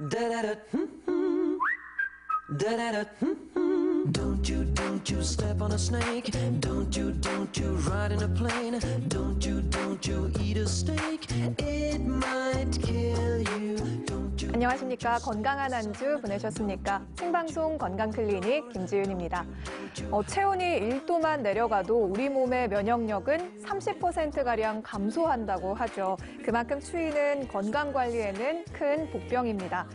Da-da-da, da-da-da, don't you step on a snake. Don't you ride in a plane. Don't you eat a steak. It might kill you. 안녕하십니까. 건강한 한 주 보내셨습니까? 생방송 건강클리닉 김지윤입니다. 체온이 1도만 내려가도 우리 몸의 면역력은 30%가량 감소한다고 하죠. 그만큼 추위는 건강관리에는 큰 복병입니다.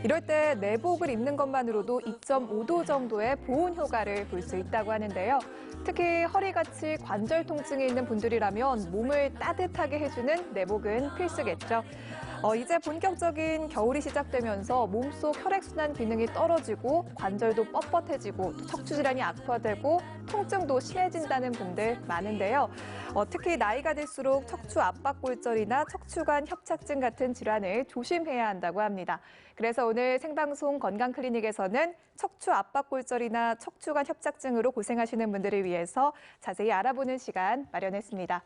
이럴 때 내복을 입는 것만으로도 2.5도 정도의 보온 효과를 볼 수 있다고 하는데요. 특히 허리같이 관절 통증이 있는 분들이라면 몸을 따뜻하게 해주는 내복은 필수겠죠. 이제 본격적인 겨울이 시작되면서 몸속 혈액순환 기능이 떨어지고 관절도 뻣뻣해지고 또 척추질환이 악화되고 통증도 심해진다는 분들 많은데요. 특히 나이가 들수록 척추 압박골절이나 척추관 협착증 같은 질환을 조심해야 한다고 합니다. 그래서 오늘 생방송 건강클리닉에서는 척추 압박골절이나 척추관 협착증으로 고생하시는 분들을 위해서 자세히 알아보는 시간 마련했습니다.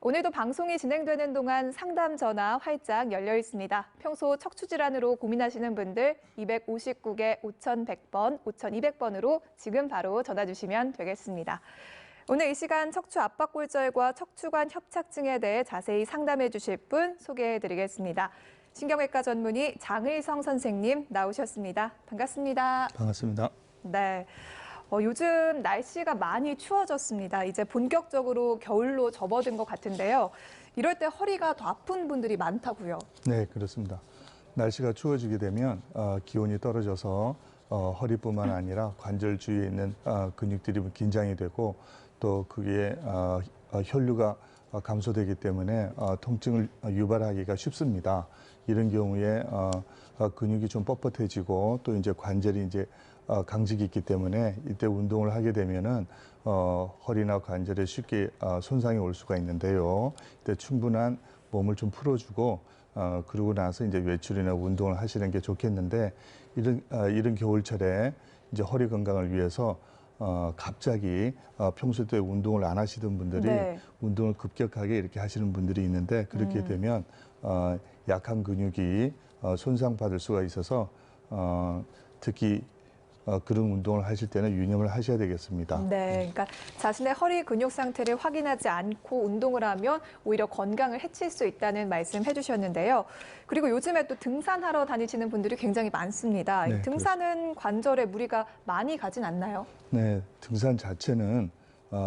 오늘도 방송이 진행되는 동안 상담 전화 활짝 열려 있습니다. 평소 척추 질환으로 고민하시는 분들 259개 5100번, 5200번으로 지금 바로 전화 주시면 되겠습니다. 오늘 이 시간 척추 압박골절과 척추관 협착증에 대해 자세히 상담해 주실 분 소개해 드리겠습니다. 신경외과 전문의 장의성 선생님 나오셨습니다. 반갑습니다. 반갑습니다. 네. 요즘 날씨가 많이 추워졌습니다. 이제 본격적으로 겨울로 접어든 것 같은데요. 이럴 때 허리가 더 아픈 분들이 많다고요. 네, 그렇습니다. 날씨가 추워지게 되면 기온이 떨어져서 허리뿐만 아니라 관절 주위에 있는 근육들이 긴장이 되고 또 그게 혈류가 감소되기 때문에 통증을 유발하기가 쉽습니다. 이런 경우에 근육이 좀 뻣뻣해지고 또 이제 관절이 이제 강직이 있기 때문에 이때 운동을 하게 되면은 허리나 관절에 쉽게 손상이 올 수가 있는데요. 이때 충분한 몸을 좀 풀어주고 그러고 나서 이제 외출이나 운동을 하시는 게 좋겠는데 이런 겨울철에 이제 허리 건강을 위해서 갑자기 평소 때 운동을 안 하시던 분들이 네. 운동을 급격하게 이렇게 하시는 분들이 있는데 그렇게 되면 약한 근육이 손상받을 수가 있어서 특히 그런 운동을 하실 때는 유념을 하셔야 되겠습니다. 네, 그러니까 자신의 허리 근육 상태를 확인하지 않고 운동을 하면 오히려 건강을 해칠 수 있다는 말씀 해주셨는데요. 그리고 요즘에 또 등산하러 다니시는 분들이 굉장히 많습니다. 네, 등산은 그렇습니다. 관절에 무리가 많이 가진 않나요? 네, 등산 자체는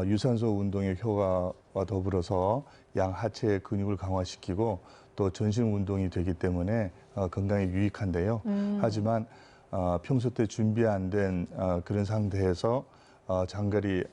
유산소 운동의 효과와 더불어서 양 하체의 근육을 강화시키고 또 전신 운동이 되기 때문에 건강에 유익한데요. 하지만 평소 때 준비 안 된 그런 상태에서 장거리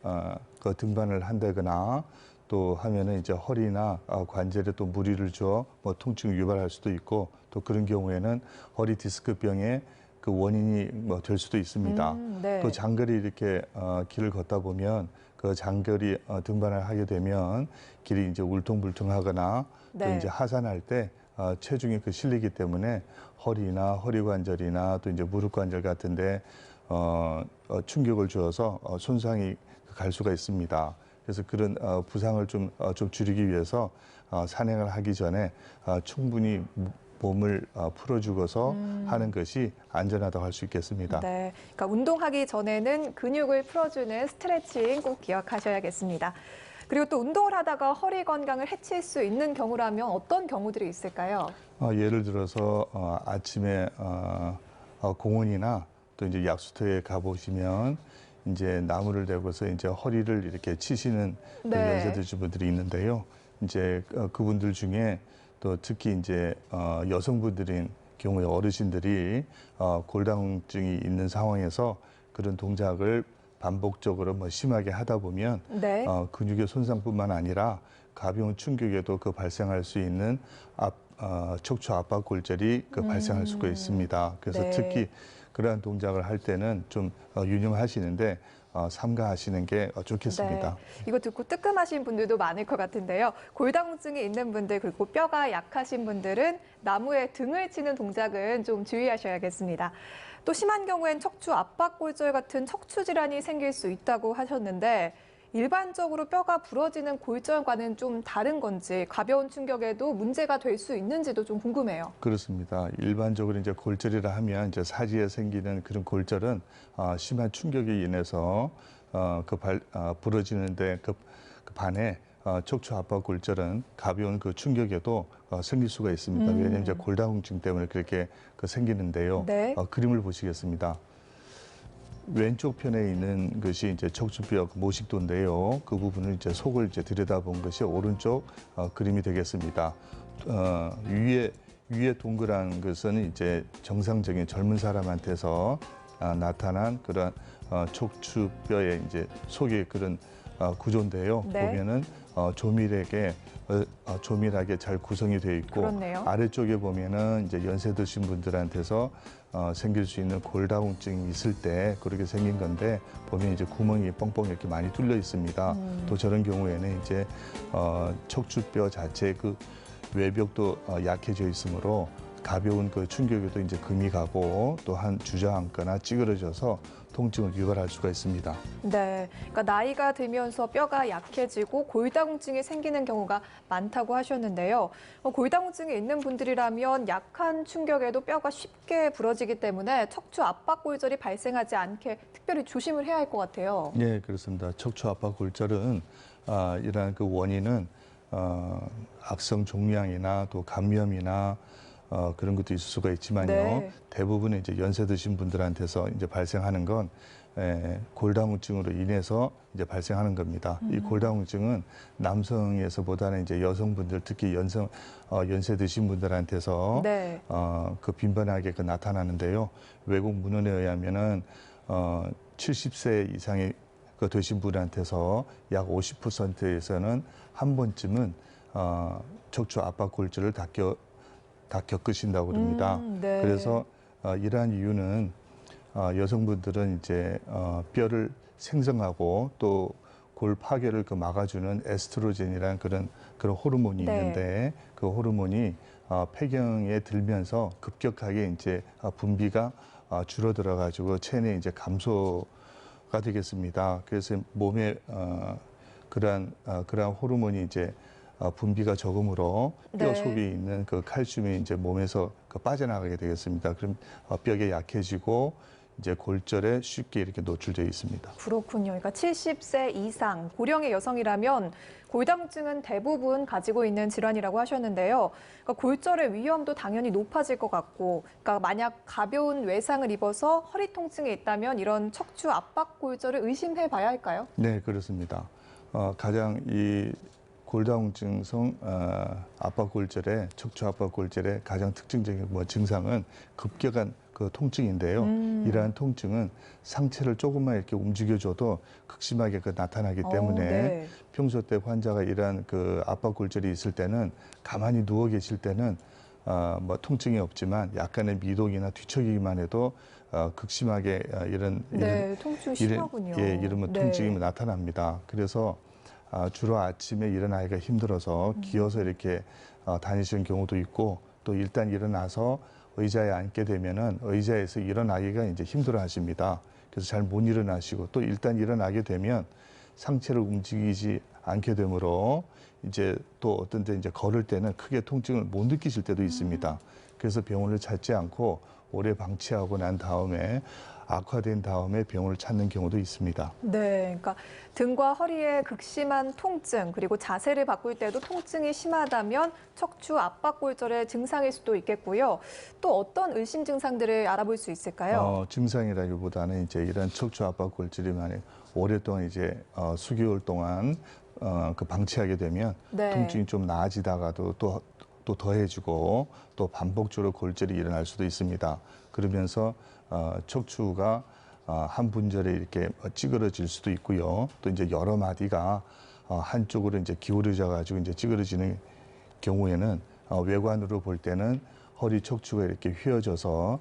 등반을 한다거나 또 하면은 이제 허리나 관절에 또 무리를 줘 뭐 통증을 유발할 수도 있고 또 그런 경우에는 허리 디스크병의 그 원인이 뭐 될 수도 있습니다. 네. 또 장거리 이렇게 길을 걷다 보면 그 장거리 등반을 하게 되면 길이 이제 울퉁불퉁하거나 네. 또 이제 하산할 때 체중이 실리기 때문에 허리나 허리관절이나 또 이제 무릎관절 같은데 충격을 주어서 손상이 갈 수가 있습니다. 그래서 그런 부상을 좀 줄이기 위해서 산행을 하기 전에 충분히 몸을 풀어주고서 하는 것이 안전하다고 할 수 있겠습니다. 네, 그러니까 운동하기 전에는 근육을 풀어주는 스트레칭 꼭 기억하셔야겠습니다. 그리고 또 운동을 하다가 허리 건강을 해칠 수 있는 경우라면 어떤 경우들이 있을까요? 예를 들어서 아침에 공원이나 또 이제 약수터에 가보시면 이제 나무를 대고서 이제 허리를 이렇게 치시는 네. 연세드신 분들이 있는데요. 이제 그분들 중에 또 특히 이제 여성분들인 경우에 어르신들이 골다공증이 있는 상황에서 그런 동작을 반복적으로 심하게 하다 보면 네. 근육의 손상뿐만 아니라 가벼운 충격에도 발생할 수 있는 척추 압박골절이 발생할 수가 있습니다. 그래서 네. 특히 그러한 동작을 할 때는 좀 유념하시는데 삼가하시는 게 좋겠습니다. 네. 이거 듣고 뜨끔하신 분들도 많을 것 같은데요. 골다공증이 있는 분들 그리고 뼈가 약하신 분들은 나무에 등을 치는 동작은 좀 주의하셔야겠습니다. 또 심한 경우엔 척추 압박골절 같은 척추 질환이 생길 수 있다고 하셨는데 일반적으로 뼈가 부러지는 골절과는 좀 다른 건지 가벼운 충격에도 문제가 될 수 있는지도 좀 궁금해요. 그렇습니다. 일반적으로 이제 골절이라 하면 이제 사지에 생기는 그런 골절은 심한 충격에 인해서 부러지는데 그 반해 척추 압박 골절은 가벼운 그 충격에도 생길 수가 있습니다. 왜냐하면 이제 골다공증 때문에 그렇게 생기는데요. 네. 그림을 보시겠습니다. 왼쪽 편에 있는 것이 이제 척추뼈 모식도인데요. 그 부분을 이제 속을 이제 들여다본 것이 오른쪽 그림이 되겠습니다. 위에 동그란 것은 이제 정상적인 젊은 사람한테서 나타난 그런 척추뼈의 이제 속의 그런 구조인데요. 네. 보면은 조밀하게 잘 구성이 되어 있고 그렇네요. 아래쪽에 보면은 이제 연세 드신 분들한테서 생길 수 있는 골다공증이 있을 때 그렇게 생긴 건데 보면 이제 구멍이 뻥뻥 이렇게 많이 뚫려 있습니다. 또 저런 경우에는 이제 척추뼈 자체 그 외벽도 약해져 있으므로 가벼운 그 충격에도 이제 금이 가고 또한 주저앉거나 찌그러져서 통증을 유발할 수가 있습니다. 네, 그러니까 나이가 들면서 뼈가 약해지고 골다공증이 생기는 경우가 많다고 하셨는데요. 골다공증이 있는 분들이라면 약한 충격에도 뼈가 쉽게 부러지기 때문에 척추 압박 골절이 발생하지 않게 특별히 조심을 해야 할 것 같아요. 네, 그렇습니다. 척추 압박 골절은 이러한 그 원인은 악성 종양이나 또 감염이나 그런 것도 있을 수가 있지만요. 네. 대부분 이제 연세 드신 분들한테서 이제 발생하는 건 골다공증으로 인해서 이제 발생하는 겁니다. 이 골다공증은 남성에서보다는 이제 여성분들 특히 연세 드신 분들한테서 네. 그 빈번하게 나타나는데요. 외국 문헌에 의하면은 70세 이상의 되신 분한테서 약 50%에서는 한 번쯤은 척추 압박 골절을 다 겪으신다고 그럽니다. 네. 그래서 이러한 이유는 여성분들은 이제 뼈를 생성하고 또 골 파괴를 막아주는 에스트로겐이라는 그런 호르몬이 네. 있는데 그 호르몬이 폐경에 들면서 급격하게 이제 분비가 줄어들어 가지고 체내 이제 감소가 되겠습니다. 그래서 몸에 그러한 호르몬이 이제 분비가 적음으로 뼈 네. 속에 있는 그 칼슘이 이제 몸에서 빠져나가게 되겠습니다. 그럼 뼈가 약해지고 이제 골절에 쉽게 이렇게 노출되어 있습니다. 그렇군요. 그러니까 70세 이상 고령의 여성이라면 골다공증은 대부분 가지고 있는 질환이라고 하셨는데요. 그러니까 골절의 위험도 당연히 높아질 것 같고, 그러니까 만약 가벼운 외상을 입어서 허리 통증이 있다면 이런 척추 압박 골절을 의심해 봐야 할까요? 네, 그렇습니다. 가장 이 골다공증성 압박 골절의 척추 압박 골절의 가장 특징적인 증상은 급격한 그 통증인데요. 이러한 통증은 상체를 조금만 이렇게 움직여줘도 극심하게 나타나기 때문에 네. 평소 때 환자가 이러한 그 압박 골절이 있을 때는 가만히 누워 계실 때는 통증이 없지만 약간의 미동이나 뒤척이기만 해도 극심하게 네, 통증 심하군요. 이런 네. 통증이 나타납니다. 그래서 주로 아침에 일어나기가 힘들어서 기어서 이렇게 다니시는 경우도 있고 또 일단 일어나서 의자에 앉게 되면은 의자에서 일어나기가 이제 힘들어 하십니다. 그래서 잘 못 일어나시고 또 일단 일어나게 되면 상체를 움직이지 않게 되므로 이제 또 어떤 때 이제 걸을 때는 크게 통증을 못 느끼실 때도 있습니다. 그래서 병원을 찾지 않고 오래 방치하고 난 다음에 악화된 다음에 병원을 찾는 경우도 있습니다. 네, 그러니까 등과 허리에 극심한 통증, 그리고 자세를 바꿀 때도 통증이 심하다면 척추 압박 골절의 증상일 수도 있겠고요. 또 어떤 의심 증상들을 알아볼 수 있을까요? 증상이라기보다는 이제 이런 척추 압박 골절이 만약 오랫동안 이제 수개월 동안 방치하게 되면 네. 통증이 좀 나아지다가도 또 더해지고 또 반복적으로 골절이 일어날 수도 있습니다. 그러면서 척추가 한 분절에 이렇게 찌그러질 수도 있고요. 또 이제 여러 마디가 한쪽으로 이제 기울어져 가지고 이제 찌그러지는 경우에는 외관으로 볼 때는 허리 척추가 이렇게 휘어져서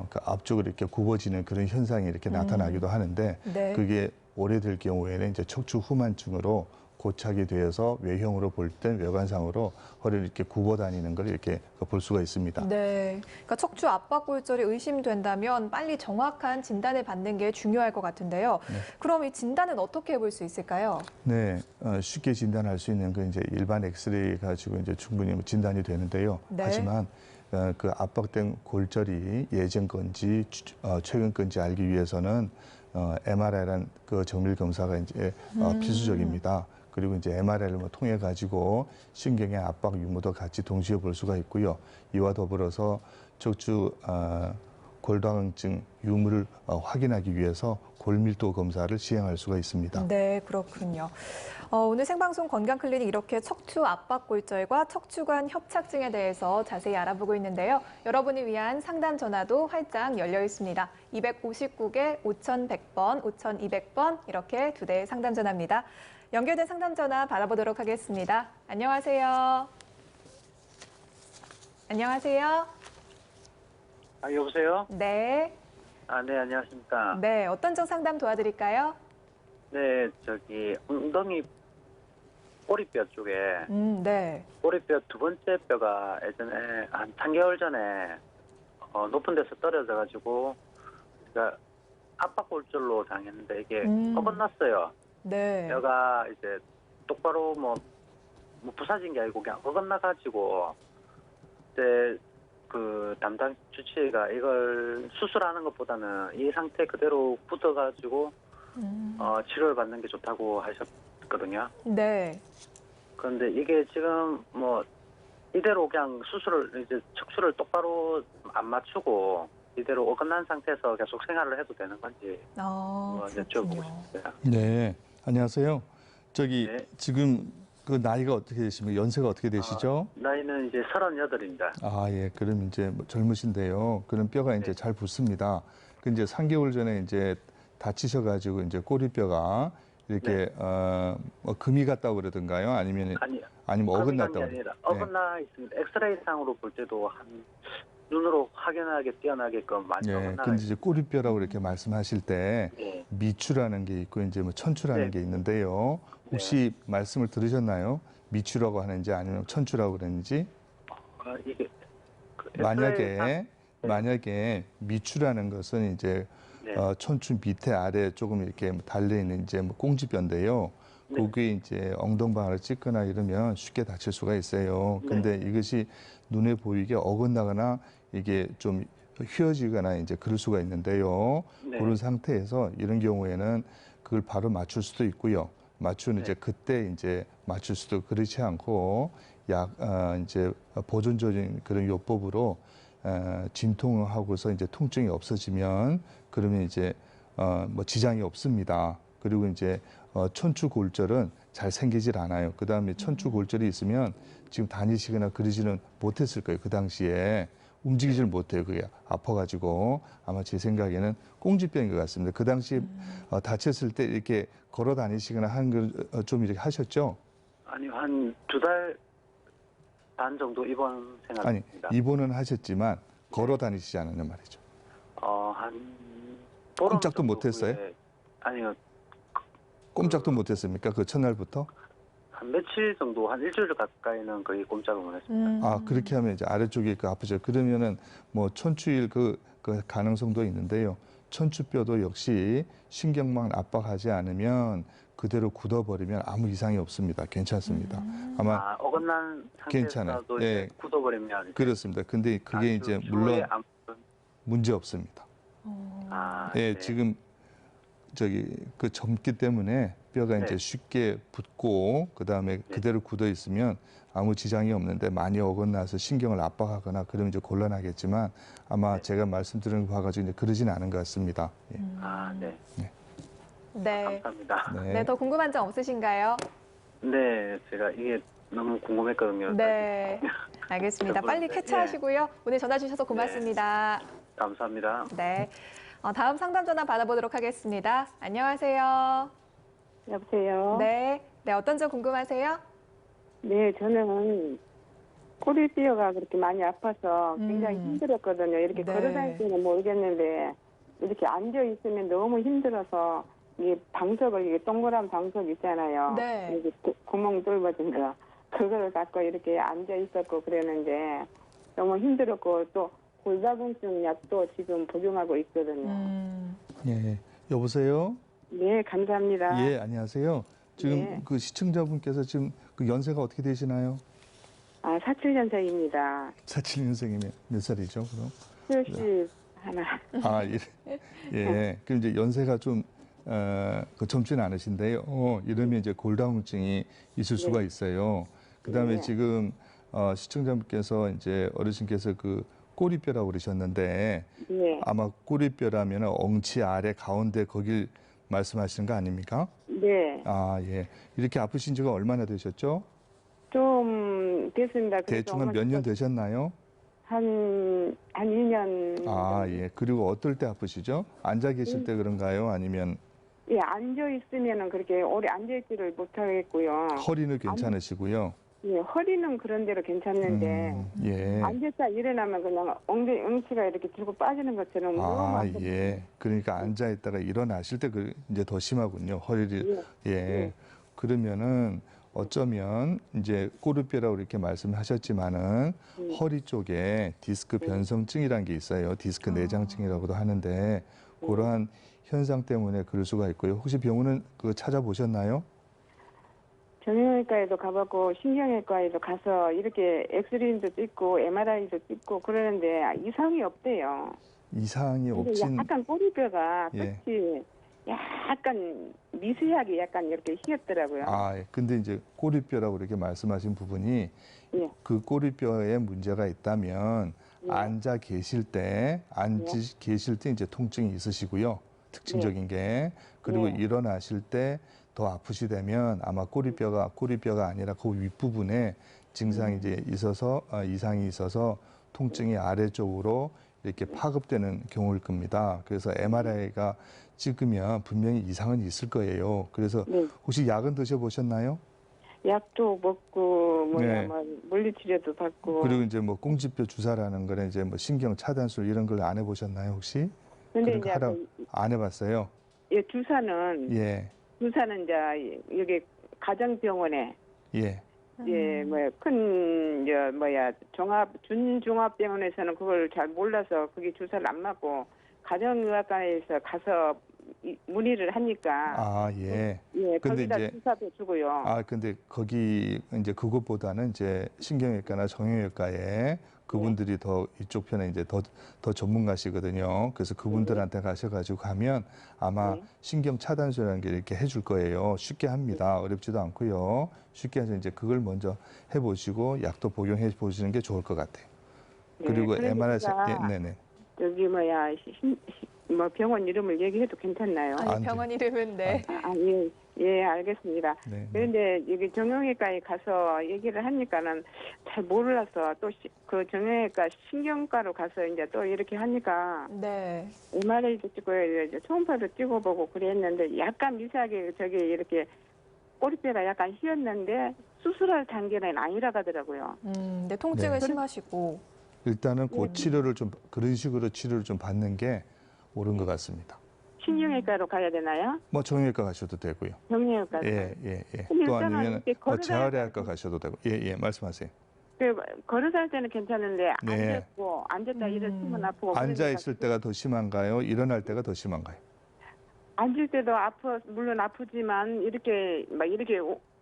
그 앞쪽으로 이렇게 굽어지는 그런 현상이 이렇게 나타나기도 하는데 네. 그게 오래될 경우에는 이제 척추 후만증으로 고착이 되어서 외형으로 볼 때 외관상으로 허리를 이렇게 굽어 다니는 걸 이렇게 볼 수가 있습니다. 네, 그러니까 척추 압박골절이 의심된다면 빨리 정확한 진단을 받는 게 중요할 것 같은데요. 네. 그럼 이 진단은 어떻게 해볼 수 있을까요? 네, 쉽게 진단할 수 있는 건 이제 일반 엑스레이 가지고 이제 충분히 진단이 되는데요. 네. 하지만 그 압박된 골절이 예전 건지 최근 건지 알기 위해서는 MRI라는 그 정밀 검사가 이제 필수적입니다. 그리고 이제 MRI를 통해 가지고 신경의 압박 유무도 같이 동시에 볼 수가 있고요. 이와 더불어서 척추 골다공증 유무를 확인하기 위해서 골밀도 검사를 시행할 수가 있습니다. 네, 그렇군요. 오늘 생방송 건강클리닉 이렇게 척추 압박골절과 척추관 협착증에 대해서 자세히 알아보고 있는데요. 여러분을 위한 상담 전화도 활짝 열려 있습니다. 259개 5100번, 5200번 이렇게 2대의 상담 전화입니다. 연결된 상담 전화 받아보도록 하겠습니다. 안녕하세요. 안녕하세요. 여보세요? 네. 네, 안녕하십니까. 네, 어떤 점 상담 도와드릴까요? 네, 엉덩이 꼬리뼈 쪽에, 네. 꼬리뼈 두 번째 뼈가 예전에 한 3개월 전에 높은 데서 떨어져가지고, 그러니까 압박골절로 당했는데 이게 어긋났어요. 네. 뼈가 이제 똑바로 뭐 부서진 게 아니고 그냥 어긋나가지고, 이제 그 담당 주치의가 이걸 수술하는 것보다는 이 상태 그대로 굳어가지고 치료를 받는 게 좋다고 하셨거든요. 네. 그런데 이게 지금 뭐 이대로 그냥 이제 척추를 똑바로 안 맞추고 이대로 어긋난 상태에서 계속 생활을 해도 되는 건지 여쭤보고 싶어요. 네, 안녕하세요. 네. 지금 그 나이가 어떻게 되십니까? 연세가 어떻게 되시죠? 나이는 이제 38입니다. 아, 예. 그럼 이제 젊으신데요. 그럼 뼈가 이제 잘 붙습니다. 그 이제 3개월 전에 이제 다치셔가지고 이제 꼬리뼈가 이렇게 금이 갔다고 그러던가요? 아니면 어긋났다고? 아니라 어긋나 있습니다. 엑스레이상으로 볼 때도 눈으로 확연하게 뛰어나게끔 많이 어긋나. 근데 이제 꼬리뼈라고 이렇게 말씀하실 때 미추라는 게 있고 이제 천추라는 게 있는데요. 혹시 말씀을 들으셨나요? 미추라고 하는지 아니면 천추라고 그러는지? 이게 만약에 미추라는 것은 이제 천추 밑에 아래 조금 이렇게 달려 있는 이제 꽁지뼈인데요. 그게 이제 엉덩방아를 찢거나 이러면 쉽게 다칠 수가 있어요. 근데 이것이 눈에 보이게 어긋나거나 이게 좀 휘어지거나 이제 그럴 수가 있는데요. 그런 상태에서 이런 경우에는 그걸 바로 맞출 수도 있고요. 맞추는 이제 그때 이제 맞출 수도 그렇지 않고 이제 보존적인 그런 요법으로 진통을 하고서 이제 통증이 없어지면 그러면 이제 뭐 지장이 없습니다. 그리고 이제 천추 골절은 잘 생기질 않아요. 그 다음에 천추 골절이 있으면 지금 다니시거나 그러지는 못했을 거예요. 그 당시에 움직이질 못해요. 그게 아파가지고 아마 제 생각에는 꽁지뼈인 것 같습니다. 그 당시 다쳤을 때 이렇게 걸어 다니시거나 하는 걸 좀 이렇게 하셨죠? 아니요, 한 2달 반 정도 입원 생활했습니다. 아니, 입원은 하셨지만 걸어 다니시지 않았냐 말이죠. 한 꼼짝도 못했어요? 아니요. 꼼짝도 못했습니까? 그 첫날부터? 한 며칠 정도, 한 일주일 가까이는 거의 꼼짝을 못했습니다. 그렇게 하면 이제 아래쪽이 아프죠. 그러면은 뭐 천추일 그 가능성도 있는데요. 천추뼈도 역시 신경만 압박하지 않으면 그대로 굳어버리면 아무 이상이 없습니다. 괜찮습니다. 아마 어긋난 상태에서도 이제 굳어버리면 그렇습니다. 근데 그게 이제 물론 문제 없습니다. 지금 그 젊기 때문에 뼈가 이제 쉽게 붙고 그다음에 그대로 굳어 있으면 아무 지장이 없는데 많이 어긋나서 신경을 압박하거나 그러면 이제 곤란하겠지만 아마 제가 말씀드린 거 봐가지고 이제 그러지는 않은 것 같습니다. 네. 감사합니다. 네, 더 궁금한 점 없으신가요? 네, 제가 이게 너무 궁금했거든요. 네, 알겠습니다. 빨리 쾌차하시고요. 오늘 전화 주셔서 고맙습니다. 감사합니다. 네, 다음 상담 전화 받아보도록 하겠습니다. 안녕하세요. 여보세요? 네, 어떤 점 궁금하세요? 네, 저는 꼬리뼈가 그렇게 많이 아파서 굉장히 힘들었거든요. 이렇게 걸어다닐 때는 모르겠는데 이렇게 앉아 있으면 너무 힘들어서 이 방석을 이게 동그란 방석 있잖아요. 네. 여기 구멍 뚫어진 거. 그걸 갖고 이렇게 앉아 있었고 그랬는데 너무 힘들었고 또 골다공증 약도 지금 복용하고 있거든요. 예, 여보세요? 네, 감사합니다. 예, 안녕하세요. 지금 네. 그 시청자분께서 지금 그 연세가 어떻게 되시나요? 아, 47년생입니다. 47년생이면 몇 살이죠, 그럼? 70 하나. 아, 예. 예. 그럼 이제 연세가 좀, 그 젊지는 않으신데요. 이러면 이제 골다공증이 있을 수가 있어요. 그 다음에 네. 지금, 시청자분께서 이제 어르신께서 그 꼬리뼈라고 그러셨는데 네. 아마 꼬리뼈라면 엉치 아래 가운데 거길 말씀하시는 거 아닙니까? 네. 아, 예. 이렇게 아프신 지가 얼마나 되셨죠? 좀 됐습니다. 그래서 대충 한 몇 년 되셨나요? 한 2년. 아, 예. 그리고 어떨 때 아프시죠? 앉아 계실 때 그런가요? 아니면 예, 앉아 있으면은 그렇게 오래 앉아 있지를 못하겠고요. 허리는 괜찮으시고요? 예, 허리는 그런 대로 괜찮는데 예. 앉았다 일어나면 그냥 엉치가 이렇게 들고 빠지는 것처럼 너무 아, 아프고. 예. 그러니까 앉아 있다가 일어나실 때 이제 더 심하군요. 허리를. 예. 예. 그러면은 어쩌면 이제 꼬르뼈라고 이렇게 말씀하셨지만은 허리 쪽에 디스크 변성증이라는 게 있어요. 디스크 내장증이라고도 하는데 그러한 현상 때문에 그럴 수가 있고요. 혹시 병원은 그거 찾아보셨나요? 정형외과에도 가봤고 신경외과에도 가서 이렇게 엑스레이도 찍고 MRI도 찍고 그러는데 이상이 없대요. 이상이 근데 없진. 약간 꼬리뼈가 예. 끝이 약간 미세하게 약간 이렇게 휘었더라고요. 아, 예. 근데 이제 꼬리뼈라고 이렇게 말씀하신 부분이 예. 그 꼬리뼈에 문제가 있다면 예. 앉아 계실 때 이제 통증이 있으시고요. 특징적인 게. 그리고 예. 일어나실 때 더 아프시다면 아마 꼬리뼈가 아니라 그 윗부분에 증상이 이제 이상이 있어서 통증이 아래쪽으로 이렇게 파급되는 경우일 겁니다. 그래서 MRI가 찍으면 분명히 이상은 있을 거예요. 그래서 네. 혹시 약은 드셔보셨나요? 약도 먹고 네. 뭐 물리치료도 받고. 그리고 이제 뭐 꽁지뼈 주사라는 거는 이제 뭐 신경 차단술 이런 걸 안 해보셨나요 혹시? 근데 그런 거 이제 안 해봤어요? 예, 주사는 예, 이제 여기 가정병원에 예. 예, 준종합병원에서는 그걸 잘 몰라서 그게 주사를 안 맞고 가정의학과에서 가서 문의를 하니까 아, 예. 예, 근데 거기다 이제 주사도 주고요. 아, 근데 거기 이제 그것보다는 이제 신경외과나 정형외과에 그분들이 더 이쪽 편에 이제 더 전문가시거든요. 그래서 그분들한테 가셔가지고 가면 아마 네. 신경 차단술이라는 게 이렇게 해줄 거예요. 쉽게 합니다. 어렵지도 않고요. 쉽게 해서 이제 그걸 먼저 해보시고 약도 복용해 보시는 게 좋을 것 같아요. 네, 그리고 그러니까 MRI, 네네. 여기 병원 이름을 얘기해도 괜찮나요? 안 아니, 돼. 병원 이름은 네. 예, 알겠습니다. 네. 그런데 여기 정형외과에 가서 얘기를 하니까는 잘 몰라서 또 그 정형외과 신경과로 가서 이제 또 이렇게 하니까 네. MRI도 찍고 이제 초음파도 찍어보고 그랬는데 약간 미세하게 저기 이렇게 꼬리뼈가 약간 휘었는데 수술할 단계는 아니라고 하더라고요. 근데 통증은 네. 심하시고. 일단은 그 치료를 좀 그런 식으로 치료를 좀 받는 게 옳은 것 같습니다. 신경외과로 가야 되나요? 뭐 정형외과 가셔도 되고요. 정형외과. 예. 근데 또 일단은 아니면 이렇게 뭐 걸어다닐 재활의학과 가셔도 되고. 예, 말씀하세요. 걸어갈 때는 괜찮은데 네. 앉았다 일어서면 아프고 앉아 그러니까 있을 때가 더 심한가요? 일어날 때가 더 심한가요? 앉을 때도 물론 아프지만 이렇게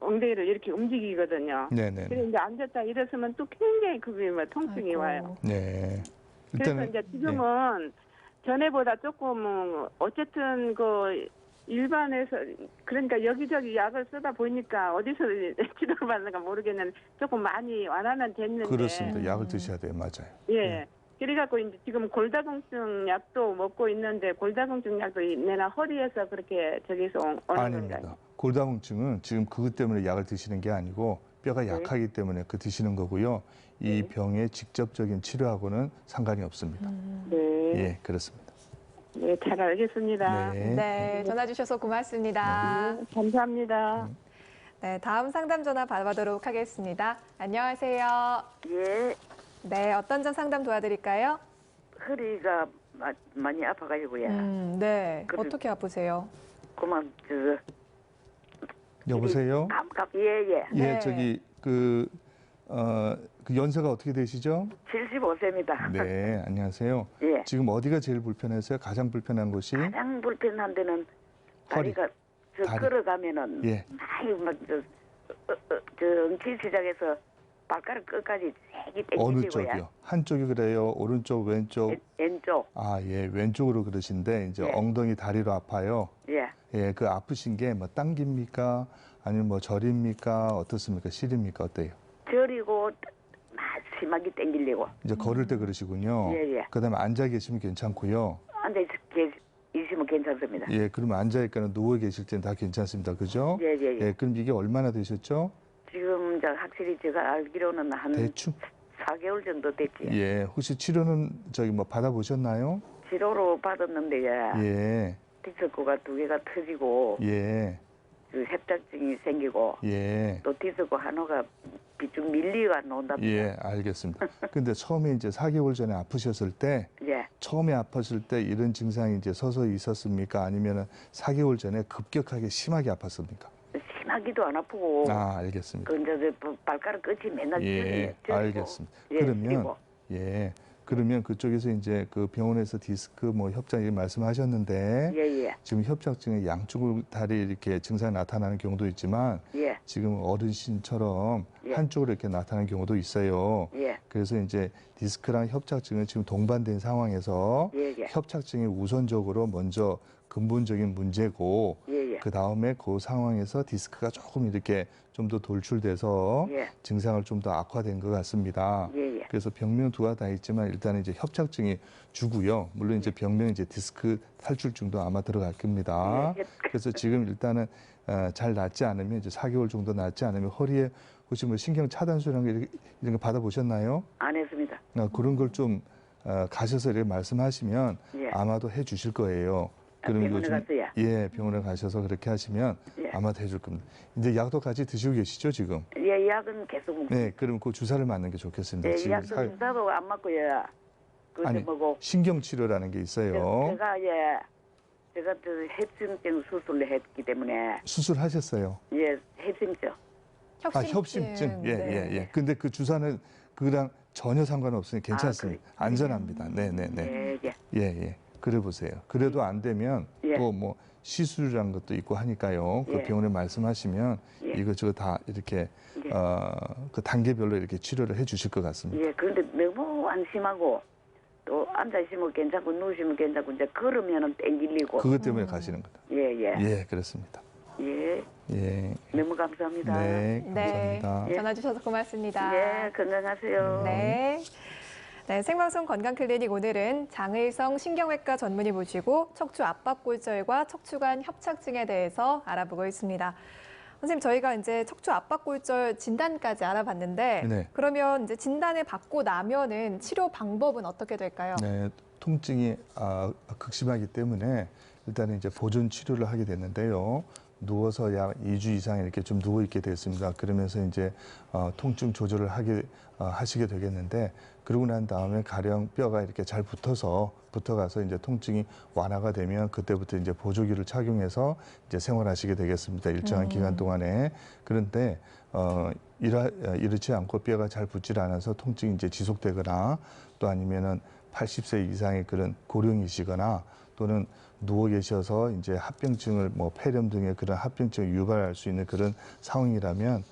엉덩이를 이렇게 움직이거든요. 네네. 그래서 이제 앉았다 일어서면 또 굉장히 그게 통증이 아이고. 와요. 네. 그래서 이제 지금은 전에보다 조금 어쨌든 그 일반에서 그러니까 여기저기 약을 쓰다 보니까 어디서 치료를 받는가 모르겠는데 조금 많이 완화는 됐는데. 그렇습니다. 약을 드셔야 돼요. 맞아요. 예. 그래갖고 이제 지금 골다공증 약도 먹고 있는데 골다공증 약도 내나 허리에서 그렇게 저기서 오는 아닙니다. 건가요? 골다공증은 지금 그것 때문에 약을 드시는 게 아니고 뼈가 약하기 때문에 그 드시는 거고요. 이 병의 직접적인 치료하고는 상관이 없습니다. 네. 예, 그렇습니다. 네, 잘 알겠습니다. 네. 네, 전화 주셔서 고맙습니다. 감사합니다. 네, 다음 상담 전화 받아보도록 하겠습니다. 안녕하세요. 예, 네, 어떤 점 상담 도와드릴까요? 허리가 많이 아파가지고요. 네. 그리고- 어떻게 아프세요? 그만 여보세요? 예예. 예, 네. 저기 그 연세가 어떻게 되시죠? 75세입니다. 네, 안녕하세요. 예. 지금 어디가 제일 불편해서요? 가장 불편한 곳이? 가장 불편한 데는 허리. 다리가 다리. 걸어가면은 예. 아유 막저 엉치 시작해서 발가락 끝까지 세게 어느 땡기고요. 쪽이요? 한쪽이 그래요? 오른쪽, 왼쪽? 왼쪽. 아, 예, 왼쪽으로 그러신데 이제 예. 엉덩이, 다리로 아파요. 예. 예, 그 아프신 게 뭐 당깁니까? 아니면 뭐 저립니까? 어떻습니까? 시립니까? 어때요? 저리고 심하게 땡기려고. 이제 걸을 때 그러시군요. 예, 예. 그다음에 앉아 계시면 괜찮고요. 앉아 있으면 괜찮습니다. 예, 그러면 앉아 있거나 누워 계실 때는 다 괜찮습니다. 그죠? 예, 예, 예. 그럼 이게 얼마나 되셨죠? 지금 이제 확실히 제가 알기로는 한 대충? 4개월 정도 됐지. 예, 혹시 치료는 저기 뭐 받아보셨나요? 치료로 받았는데 예, 디스크가 2개가 터지고 예, 그 협착증이 생기고 예. 또 디스크 하나가 비쭉 밀리가 나온답니다. 예, 알겠습니다. 근데 처음에 이제 4개월 전에 아프셨을 때, 예. 처음에 아팠을 때 이런 증상이 이제 서서히 있었습니까? 아니면은 4개월 전에 급격하게 심하게 아팠습니까? 심하기도 안 아프고 아, 알겠습니다. 그 이제 그 발가락 끝이 맨날 예, 저리고. 알겠습니다. 예, 그러면 그리고. 예, 그러면 그쪽에서 이제 그 병원에서 디스크 뭐 협착 말씀하셨는데 예, 지금 협착증의 양쪽 다리 이렇게 증상이 나타나는 경우도 있지만 예, 지금 어르신처럼 예. 한쪽으로 이렇게 나타나는 경우도 있어요. 예, 그래서 이제 디스크랑 협착증은 지금 동반된 상황에서 예, 예, 협착증이 우선적으로 먼저 근본적인 문제고 예, 예, 그 다음에 그 상황에서 디스크가 조금 이렇게 좀 더 돌출돼서 예, 증상을 좀 더 악화된 것 같습니다. 예, 예. 그래서 병명 두 가지 다 있지만 일단은 이제 협착증이 주고요. 물론 이제 병명 이제 디스크 탈출증도 아마 들어갈 겁니다. 예. 그래서 지금 일단은 잘 낫지 않으면 이제 4개월 정도 낫지 않으면 허리에 혹시 뭐 신경 차단술이라는 이런 거 받아보셨나요? 안 했습니다. 그런 걸 좀 가셔서 이렇게 말씀하시면 예. 아마도 해주실 거예요. 그럼 병원에 갔어요? 예, 병원에 가셔서 그렇게 하시면 예. 아마도 해줄 겁니다. 이제 약도 같이 드시고 계시죠 지금? 예, 약은 계속 먹고. 네, 그럼 그 주사를 맞는 게 좋겠습니다. 예, 지금 약도 주사도 안 맞고요. 그거 아니, 뭐고. 신경 치료라는 게 있어요. 제가 그 협심증 수술을 했기 때문에 수술하셨어요. 예, 협심증. 협심증. 예, 네. 예, 예. 근데 그 주사는 그랑 전혀 상관없으니 괜찮습니다. 그래. 안전합니다. 네, 네, 네. 예, 예. 예, 예. 그래 보세요. 그래도 안 되면 예. 또 뭐 시술이라는 것도 있고 하니까요. 그 예. 병원에 말씀하시면 예. 이것저것 다 이렇게 예. 그 단계별로 이렇게 치료를 해 주실 것 같습니다. 예, 그런데 너무 안심하고 또 앉아 있으면 괜찮고 누우시면 괜찮고 이제 걸으면은 땡길리고. 그것 때문에 가시는 거다. 예, 예. 예, 그렇습니다. 예. 예. 너무 감사합니다. 네, 네, 감사합니다. 전화 주셔서 고맙습니다. 예, 건강하세요. 네. 네, 생방송 건강클리닉 오늘은 장의성 신경외과 전문의 모시고 척추 압박골절과 척추관 협착증에 대해서 알아보고 있습니다. 선생님, 저희가 이제 척추 압박골절 진단까지 알아봤는데 네. 그러면 이제 진단을 받고 나면은 치료 방법은 어떻게 될까요? 네, 통증이 극심하기 때문에 일단은 이제 보존 치료를 하게 됐는데요. 누워서 약 2주 이상 이렇게 좀 누워 있게 됐습니다. 그러면서 이제 통증 조절을 하시게 되겠는데 그러고 난 다음에 가령 뼈가 이렇게 잘 붙어가서 이제 통증이 완화가 되면 그때부터 이제 보조기를 착용해서 이제 생활하시게 되겠습니다. 일정한 기간 동안에. 그런데 이렇지 않고 뼈가 잘 붙질 않아서 통증이 이제 지속되거나 또 아니면은 80세 이상의 그런 고령이시거나 또는 누워 계셔서 이제 합병증을 뭐 폐렴 등의 그런 합병증을 유발할 수 있는 그런 상황이라면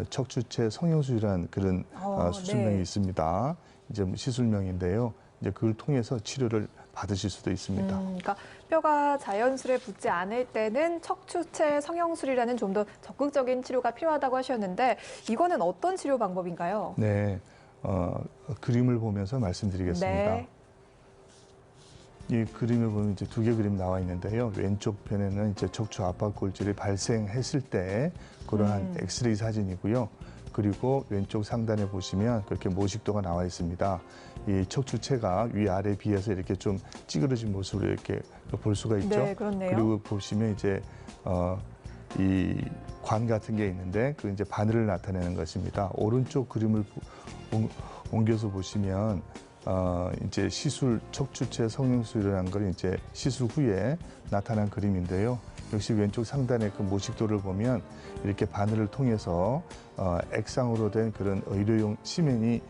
척추체 성형술이라는 그런 수술명이 네. 있습니다. 이제 시술명인데요. 이제 그걸 통해서 치료를 받으실 수도 있습니다. 그러니까 뼈가 자연스레 붙지 않을 때는 척추체 성형술이라는 좀 더 적극적인 치료가 필요하다고 하셨는데 이거는 어떤 치료 방법인가요? 네, 그림을 보면서 말씀드리겠습니다. 네. 이 그림을 보면 이제 두 개 그림 나와 있는데요. 왼쪽 편에는 이제 척추 압박골절이 발생했을 때 그러한 엑스레이 사진이고요. 그리고 왼쪽 상단에 보시면 그렇게 모식도가 나와 있습니다. 이 척추체가 위아래에 비해서 이렇게 좀 찌그러진 모습으로 이렇게 볼 수가 있죠. 네, 그렇네요. 그리고 보시면 이제 이 관 같은 게 있는데 그 이제 바늘을 나타내는 것입니다. 오른쪽 그림을 옮겨서 보시면 이제 시술 척추체 성형술이라는 걸 이제 시술 후에 나타난 그림인데요. 역시 왼쪽 상단의 그 모식도를 보면 이렇게 바늘을 통해서 액상으로 된 그런 의료용 시멘이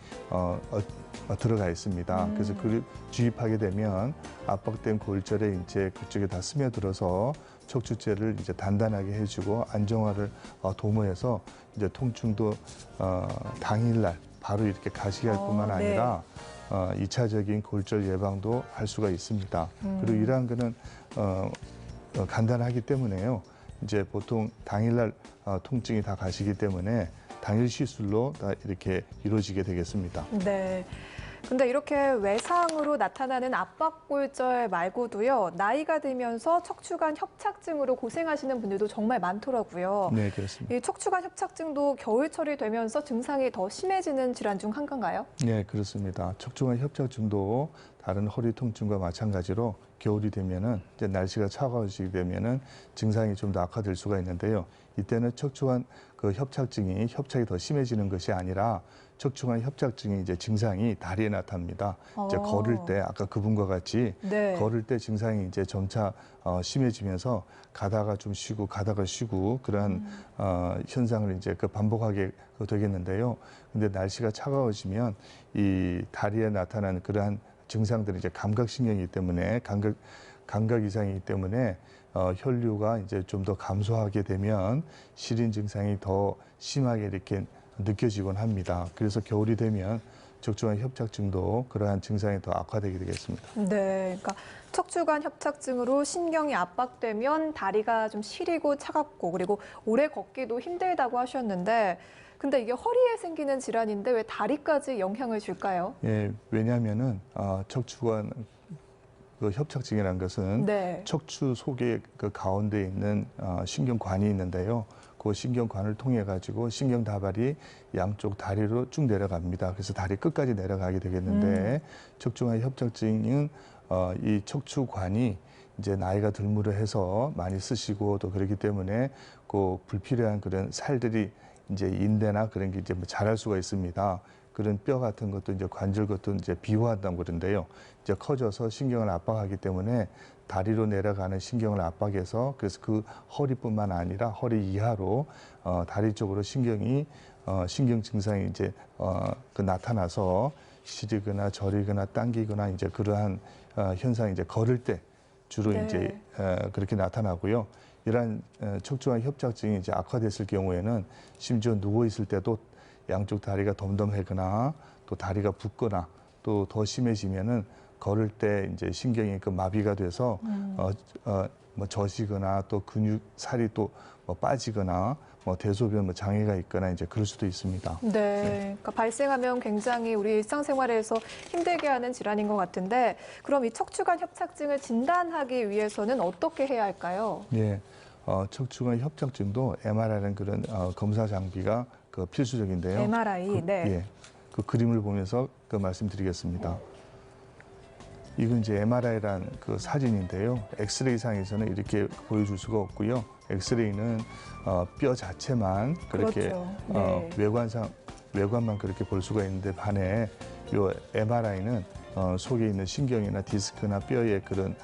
들어가 있습니다. 그래서 그를 주입하게 되면 압박된 골절에 이제 그쪽에 다 스며들어서 척추체를 이제 단단하게 해주고 안정화를 도모해서 이제 통증도 당일날 바로 이렇게 가시게 할 뿐만 네. 아니라 2차적인 골절 예방도 할 수가 있습니다. 그리고 이러한 거는 간단하기 때문에요. 이제 보통 당일날 통증이 다 가시기 때문에 당일 시술로 다 이렇게 이루어지게 되겠습니다. 네. 근데 이렇게 외상으로 나타나는 압박골절 말고도요, 나이가 들면서 척추관 협착증으로 고생하시는 분들도 정말 많더라고요. 네, 그렇습니다. 이 척추관 협착증도 겨울철이 되면서 증상이 더 심해지는 질환 중 한 건가요? 네, 그렇습니다. 척추관 협착증도 다른 허리 통증과 마찬가지로 겨울이 되면은 이제 날씨가 차가워지게 되면은 증상이 좀 더 악화될 수가 있는데요. 이때는 척추관 그 협착증이 협착이 더 심해지는 것이 아니라 척추관 협착증의 이제 증상이 다리에 나타납니다. 이제 걸을 때 아까 그분과 같이 네. 걸을 때 증상이 이제 점차 심해지면서 가다가 좀 쉬고 가다가 쉬고 그러한 현상을 이제 그 반복하게 되겠는데요. 근데 날씨가 차가워지면 이 다리에 나타나는 그러한 증상들이 이제 감각신경이기 때문에 감각 이상이기 때문에 혈류가 이제 좀 더 감소하게 되면 시린 증상이 더 심하게 이렇게 느껴지곤 합니다. 그래서 겨울이 되면 척추관 협착증도 그러한 증상이 더 악화되게 되겠습니다. 네, 그러니까 척추관 협착증으로 신경이 압박되면 다리가 좀 시리고 차갑고 그리고 오래 걷기도 힘들다고 하셨는데 근데 이게 허리에 생기는 질환인데 왜 다리까지 영향을 줄까요? 예, 왜냐하면은 척추관 그 협착증이라는 것은 네. 척추 속에 그 가운데 있는 신경관이 있는데요. 그 신경관을 통해 가지고 신경 다발이 양쪽 다리로 쭉 내려갑니다. 그래서 다리 끝까지 내려가게 되겠는데 척추관 협착증은 이 척추관이 이제 나이가 들므로 해서 많이 쓰시고 또 그렇기 때문에 그 불필요한 그런 살들이 이제 인대나 그런 게 이제 뭐 자랄 수가 있습니다. 그런 뼈 같은 것도 이제 관절 것도 이제 비호한다고 그러는데요. 이제 커져서 신경을 압박하기 때문에 다리로 내려가는 신경을 압박해서 그래서 그 허리뿐만 아니라 허리 이하로 다리 쪽으로 신경이 신경 증상이 이제 그 나타나서 시리거나 저리거나 당기거나 이제 그러한 현상이 이제 걸을 때 주로 네. 이제 그렇게 나타나고요. 이러한 척추관 협착증이 이제 악화됐을 경우에는 심지어 누워 있을 때도 양쪽 다리가 덤덤하거나 또 다리가 붓거나 또 더 심해지면은 걸을 때 이제 신경이 그 마비가 돼서 뭐 젖이거나 또 근육 살이 또 뭐 빠지거나 뭐 대소변 뭐 장애가 있거나 이제 그럴 수도 있습니다. 네, 그러니까 발생하면 굉장히 우리 일상생활에서 힘들게 하는 질환인 것 같은데 그럼 이 척추관 협착증을 진단하기 위해서는 어떻게 해야 할까요? 예, 척추관 협착증도 MRI라는 그런 검사 장비가 그 필수적인데요. MRI, 네. 예, 그 그림을 보면서 그 말씀드리겠습니다. 이건 이제 MRI란 그 사진인데요. 엑스레이 상에서는 이렇게 보여줄 수가 없고요. 엑스레이는 뼈 자체만 그렇게 그렇죠. 네. 외관만 그렇게 볼 수가 있는데 반해 요 MRI는 속에 있는 신경이나 디스크나 뼈의 그런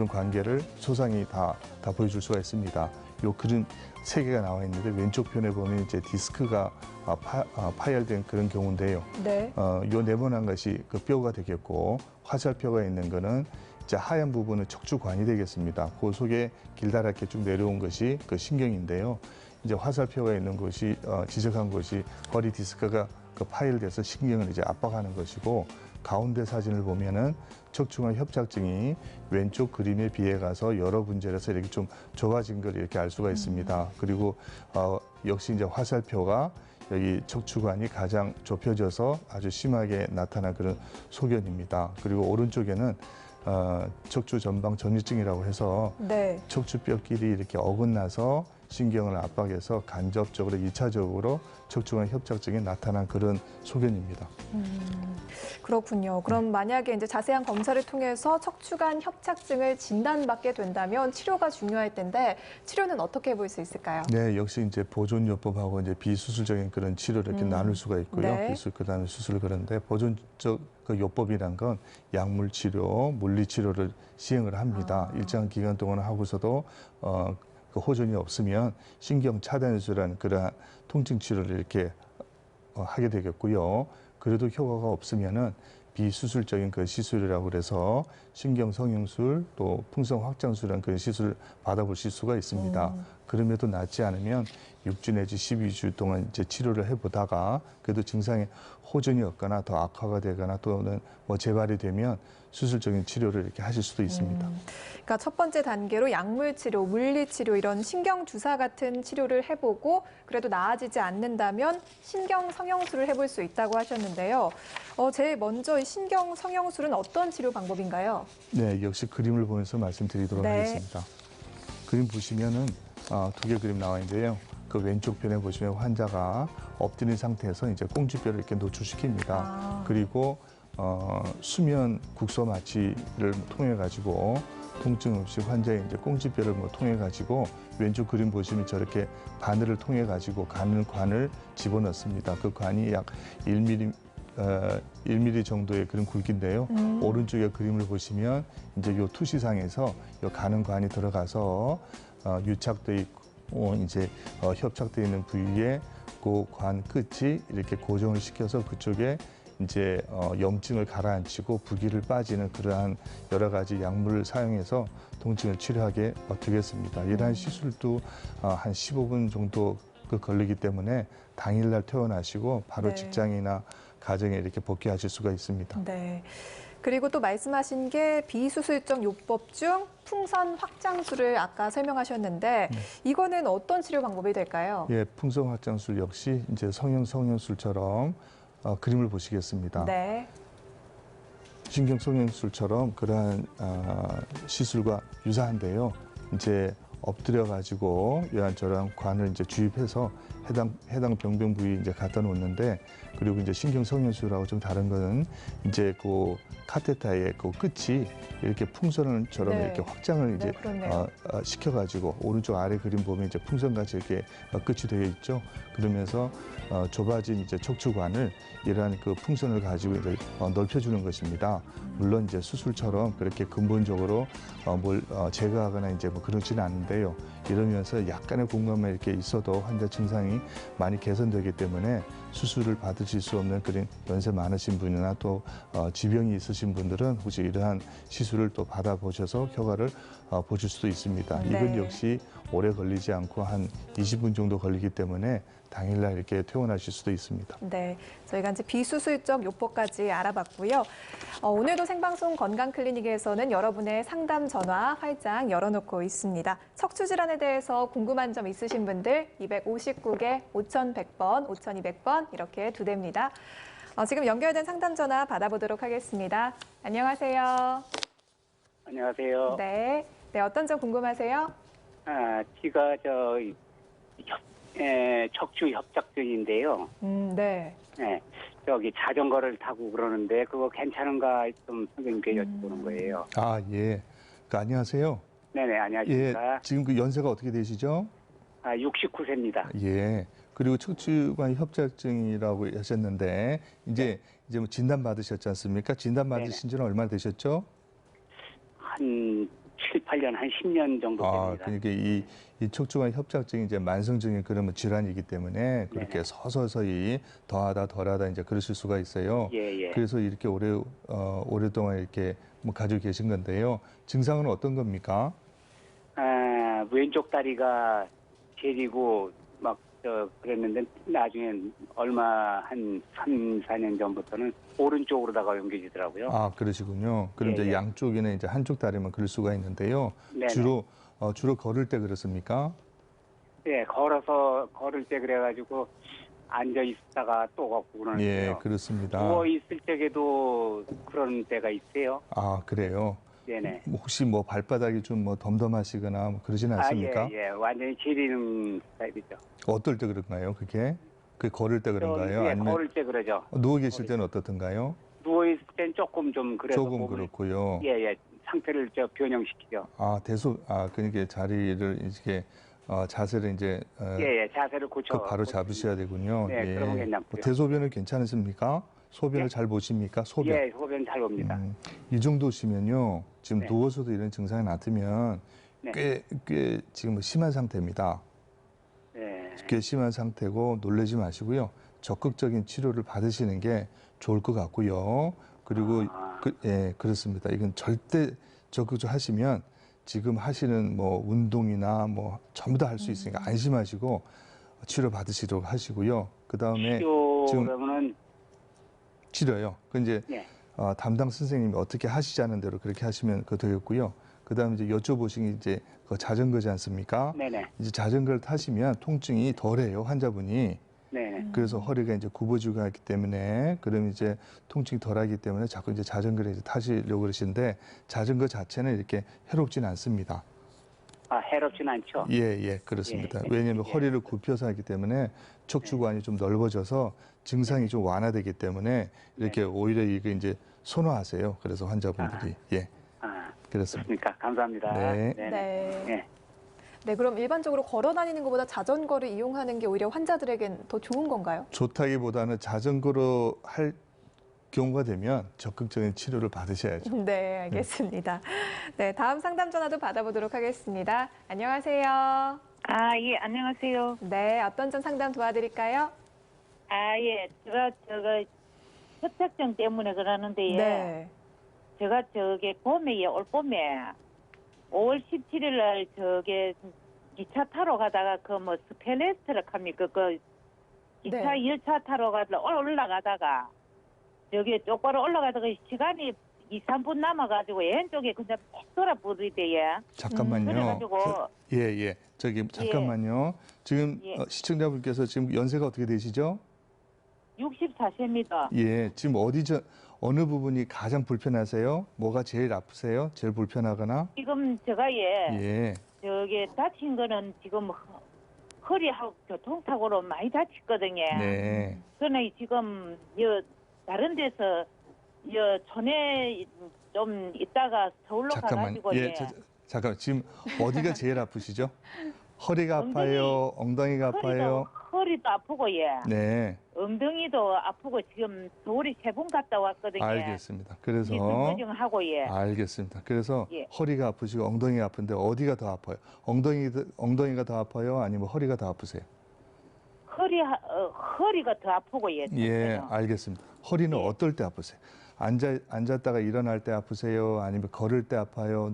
관계를 소상히 다 보여줄 수가 있습니다. 요 그림 3개가 나와 있는데 왼쪽 편에 보면 이제 디스크가 파열된 그런 경우인데요. 네. 요 네모난 것이 그 뼈가 되겠고 화살표가 있는 거는 이제 하얀 부분은 척추관이 되겠습니다. 그 속에 길다랗게 쭉 내려온 것이 그 신경인데요. 이제 화살표가 있는 곳이 지적한 곳이 허리 디스크가 그 파열돼서 신경을 이제 압박하는 것이고 가운데 사진을 보면은 척추관 협착증이 왼쪽 그림에 비해 가서 여러 분절에서 이렇게 좀 좁아진 걸 이렇게 알 수가 있습니다. 그리고 역시 이제 화살표가 여기 척추관이 가장 좁혀져서 아주 심하게 나타난 그런 소견입니다. 그리고 오른쪽에는 척추 전방 전이증이라고 해서 네. 척추뼈끼리 이렇게 어긋나서 신경을 압박해서 간접적으로 2차적으로 척추관 협착증이 나타난 그런 소견입니다. 그렇군요. 그럼 만약에 이제 자세한 검사를 통해서 척추관 협착증을 진단받게 된다면 치료가 중요할 텐데 치료는 어떻게 해볼 수 있을까요? 네, 역시 이제 보존요법하고 이제 비수술적인 그런 치료를 이렇게 나눌 수가 있고요. 네. 그다음에 수술 그런데 보존적 그 요법이란 건 약물 치료, 물리 치료를 시행을 합니다. 일정 기간 동안 하고서도 그 호전이 없으면 신경 차단술이라는 그러한 통증 치료를 이렇게 하게 되겠고요. 그래도 효과가 없으면은 비수술적인 그 시술이라고 그래서 신경 성형술 또 풍성 확장술이라는 그런 시술을 받아보실 수가 있습니다. 그럼에도 낫지 않으면 6주 내지 12주 동안 이제 치료를 해보다가 그래도 증상에 호전이 없거나 더 악화가 되거나 또는 뭐 재발이 되면 수술적인 치료를 이렇게 하실 수도 있습니다. 그러니까 첫 번째 단계로 약물 치료, 물리 치료 이런 신경 주사 같은 치료를 해보고 그래도 나아지지 않는다면 신경 성형술을 해볼 수 있다고 하셨는데요. 제일 먼저 이 신경 성형술은 어떤 치료 방법인가요? 네, 역시 그림을 보면서 말씀드리도록 네. 하겠습니다. 그림 보시면은 두 개 그림 나와 있는데요. 그 왼쪽 편에 보시면 환자가 엎드린 상태에서 이제 꽁지뼈를 이렇게 노출시킵니다. 그리고 수면 국소 마취를 통해 가지고 통증 없이 환자의 이제 꽁지뼈를 통해 가지고 왼쪽 그림 보시면 저렇게 바늘을 통해 가지고 가는 관을 집어넣습니다. 그 관이 약 1mm 정도의 그런 굵기인데요. 오른쪽에 그림을 보시면 이제 요 투시상에서 요 가는 관이 들어가서 유착돼 있고 이제 협착돼 있는 부위에 그 관 끝이 이렇게 고정을 시켜서 그쪽에 이제 염증을 가라앉히고 부기를 빠지는 그러한 여러 가지 약물을 사용해서 통증을 치료하게 되겠습니다. 이러한 시술도 한 15분 정도 걸리기 때문에 당일날 퇴원하시고 바로 네. 직장이나 가정에 이렇게 복귀하실 수가 있습니다. 네. 그리고 또 말씀하신 게 비수술적 요법 중 풍선 확장술을 아까 설명하셨는데 이거는 어떤 치료 방법이 될까요? 예, 풍선 확장술 역시 이제 성형술처럼 그림을 보시겠습니다. 네. 신경성형술처럼 그러한 시술과 유사한데요. 이제 엎드려 가지고 이런저런 관을 이제 주입해서 해당 병변 부위 이제 갖다 놓는데 그리고 이제 신경성형술하고 좀 다른 거는 이제 그 카테타의 그 끝이 이렇게 풍선처럼 네. 이렇게 확장을 이제 그렇네요. 시켜가지고 오른쪽 아래 그림 보면 이제 풍선같이 이렇게 끝이 되어 있죠. 그러면서 좁아진 이제 척추관을 이러한 그 풍선을 가지고 이제 넓혀주는 것입니다. 물론 이제 수술처럼 그렇게 근본적으로 뭘 제거하거나 이제 뭐 그렇지는 않은데요. 이러면서 약간의 공간만 이렇게 있어도 환자 증상이 많이 개선되기 때문에 수술을 받으실 수 없는 그런 연세 많으신 분이나 또 지병이 있으신 분들은 혹시 이러한 시술을 또 받아보셔서 효과를 보실 수도 있습니다. 이건 네. 역시 오래 걸리지 않고 한 20분 정도 걸리기 때문에 당일날 이렇게 퇴원하실 수도 있습니다. 네, 저희가 이제 비수술적 요법까지 알아봤고요. 오늘도 생방송 건강클리닉에서는 여러분의 상담 전화 활짝 열어놓고 있습니다. 척추 질환에 대해서 궁금한 점 있으신 분들 259개 5100번, 5200번 이렇게 두 대입니다. 지금 연결된 상담 전화 받아보도록 하겠습니다. 안녕하세요. 안녕하세요. 네, 어떤 점 궁금하세요? 제가 척추 협착증인데요. 네. 네, 저기 자전거를 타고 그러는데 그거 괜찮은가 좀 선생님께 여쭤보는 거예요. 아, 예. 안녕하세요. 네네, 예, 안녕하십니까. 지금 그 연세가 어떻게 되시죠? 69세입니다. 예. 그리고 척추관 협착증이라고 하셨는데 이제 뭐 진단 받으셨지 않습니까? 진단 받으신 지는 얼마나 되셨죠? 한 7, 8년, 한 10년 정도 됩니다. 그러니까 이 척추관 협착증이 이제 만성적인 그런 질환이기 때문에 그렇게 네네. 서서히 더하다 덜하다 이제 그러실 수가 있어요. 예. 그래서 이렇게 오랫동안 이렇게 뭐 가지고 계신 건데요. 증상은 어떤 겁니까? 왼쪽 다리가 제리고 그랬는데 나중엔 한 3, 4년 전부터는 오른쪽으로다가 옮겨지더라고요. 아, 그러시군요. 그럼 이제 예. 양쪽이나 이제 한쪽 다리만 그럴 수가 있는데요. 네네. 주로 걸을 때 그렇습니까? 네, 걸을 때 그래가지고 앉아 있다가 또 걷고 그러는데요. 예, 그렇습니다. 누워 있을 적에도 그런 때가 있어요. 아, 그래요. 네네. 혹시 뭐 발바닥이 좀 뭐 덤덤하시거나 뭐 그러진 않습니까? 예. 완전히 지리는 스타일이죠. 어떨 때 그런가요? 그게? 그 걸을 때 그런가요? 예, 아니면 걸을 때 그러죠. 누워 계실 때는 어떻던가요? 누워있을 땐 조금 좀 그래서 조금 몸을, 그렇고요. 예. 상태를 변형시키죠. 그러니까 자리를 이렇게 자세를 이제 자세를 고쳐. 바로 잡으셔야 되군요. 네, 그러면 뭐 괜찮고요. 대소변은 괜찮으십니까? 소변을 예? 잘 보십니까? 소변. 예, 소변 잘 옵니다. 이 정도시면요. 지금 네. 누워서도 이런 증상이 나타면 네. 꽤 지금 심한 상태입니다. 네. 꽤 심한 상태고 놀라지 마시고요. 적극적인 치료를 받으시는 게 좋을 것 같고요. 그리고 그렇습니다. 이건 절대 적극적으로 하시면 지금 하시는 뭐 운동이나 뭐 전부 다 할 수 있으니까 안심하시고 치료 받으시도록 하시고요. 그 다음에 지금 그러면은 치료요. 그 이제 예. 담당 선생님이 어떻게 하시자는 대로 그렇게 하시면 되겠고요. 그 다음에 이제 여쭤보신 이제 그 자전거지 않습니까? 네네. 이제 자전거를 타시면 통증이 덜해요, 환자분이. 네네. 그래서 허리가 이제 굽어지고 하기 때문에 그럼 이제 통증이 덜하기 때문에 자꾸 이제 자전거를 이제 타시려고 그러시는데 자전거 자체는 이렇게 해롭진 않습니다. 해롭진 않죠. 예, 그렇습니다. 왜냐하면 허리를 굽혀서 하기 때문에 척추관이 좀 넓어져서 증상이 좀 완화되기 때문에 이렇게 오히려 이게 이제 선호하세요. 그래서 환자분들이 그렇습니다. 그렇습니까? 감사합니다. 네. 네. 네, 그럼 일반적으로 걸어 다니는 것보다 자전거를 이용하는 게 오히려 환자들에겐 더 좋은 건가요? 좋다기보다는 자전거로 할 경우가 되면 적극적인 치료를 받으셔야죠. 네, 알겠습니다. 네, 다음 상담 전화도 받아보도록 하겠습니다. 안녕하세요. 예, 안녕하세요. 네, 어떤 점 상담 도와드릴까요? 예, 제가 협착증 때문에 그러는데, 네. 제가 올 봄에 5월 17일 날 기차 타러 가다가 스펠레스트를 합니까? 기차 열차 타러 올라가다가 쪽바로 올라가다가 시간이 2, 3분 남아가지고 왼쪽에 그냥 쭉 돌아버리대요. 잠깐만요. 그래가지고 잠깐만요. 지금 시청자분께서 지금 연세가 어떻게 되시죠? 64세입니다. 예, 지금 어느 부분이 가장 불편하세요? 뭐가 제일 아프세요? 제일 불편하거나? 지금 제가 다친 거는 지금 허리하고 교통사고로 많이 다쳤거든요. 네. 그러나 지금 다른 데서 촌에 좀 있다가 서울로 가가지고 잠깐 지금 어디가 제일 아프시죠? 허리가 아파요? 엉덩이가 아파요? 허리도 아프고 네. 엉덩이도 아프고 지금 서울에 3번 갔다 왔거든요. 알겠습니다. 그래서 하고 알겠습니다. 그래서 허리가 아프시고 엉덩이가 아픈데 어디가 더 아파요? 엉덩이가 더 아파요? 아니면 허리가 더 아프세요? 허리가 더 아프고 알겠습니다. 허리는 어떨 때 아프세요? 앉았다가 일어날 때 아프세요? 아니면 걸을 때 아파요?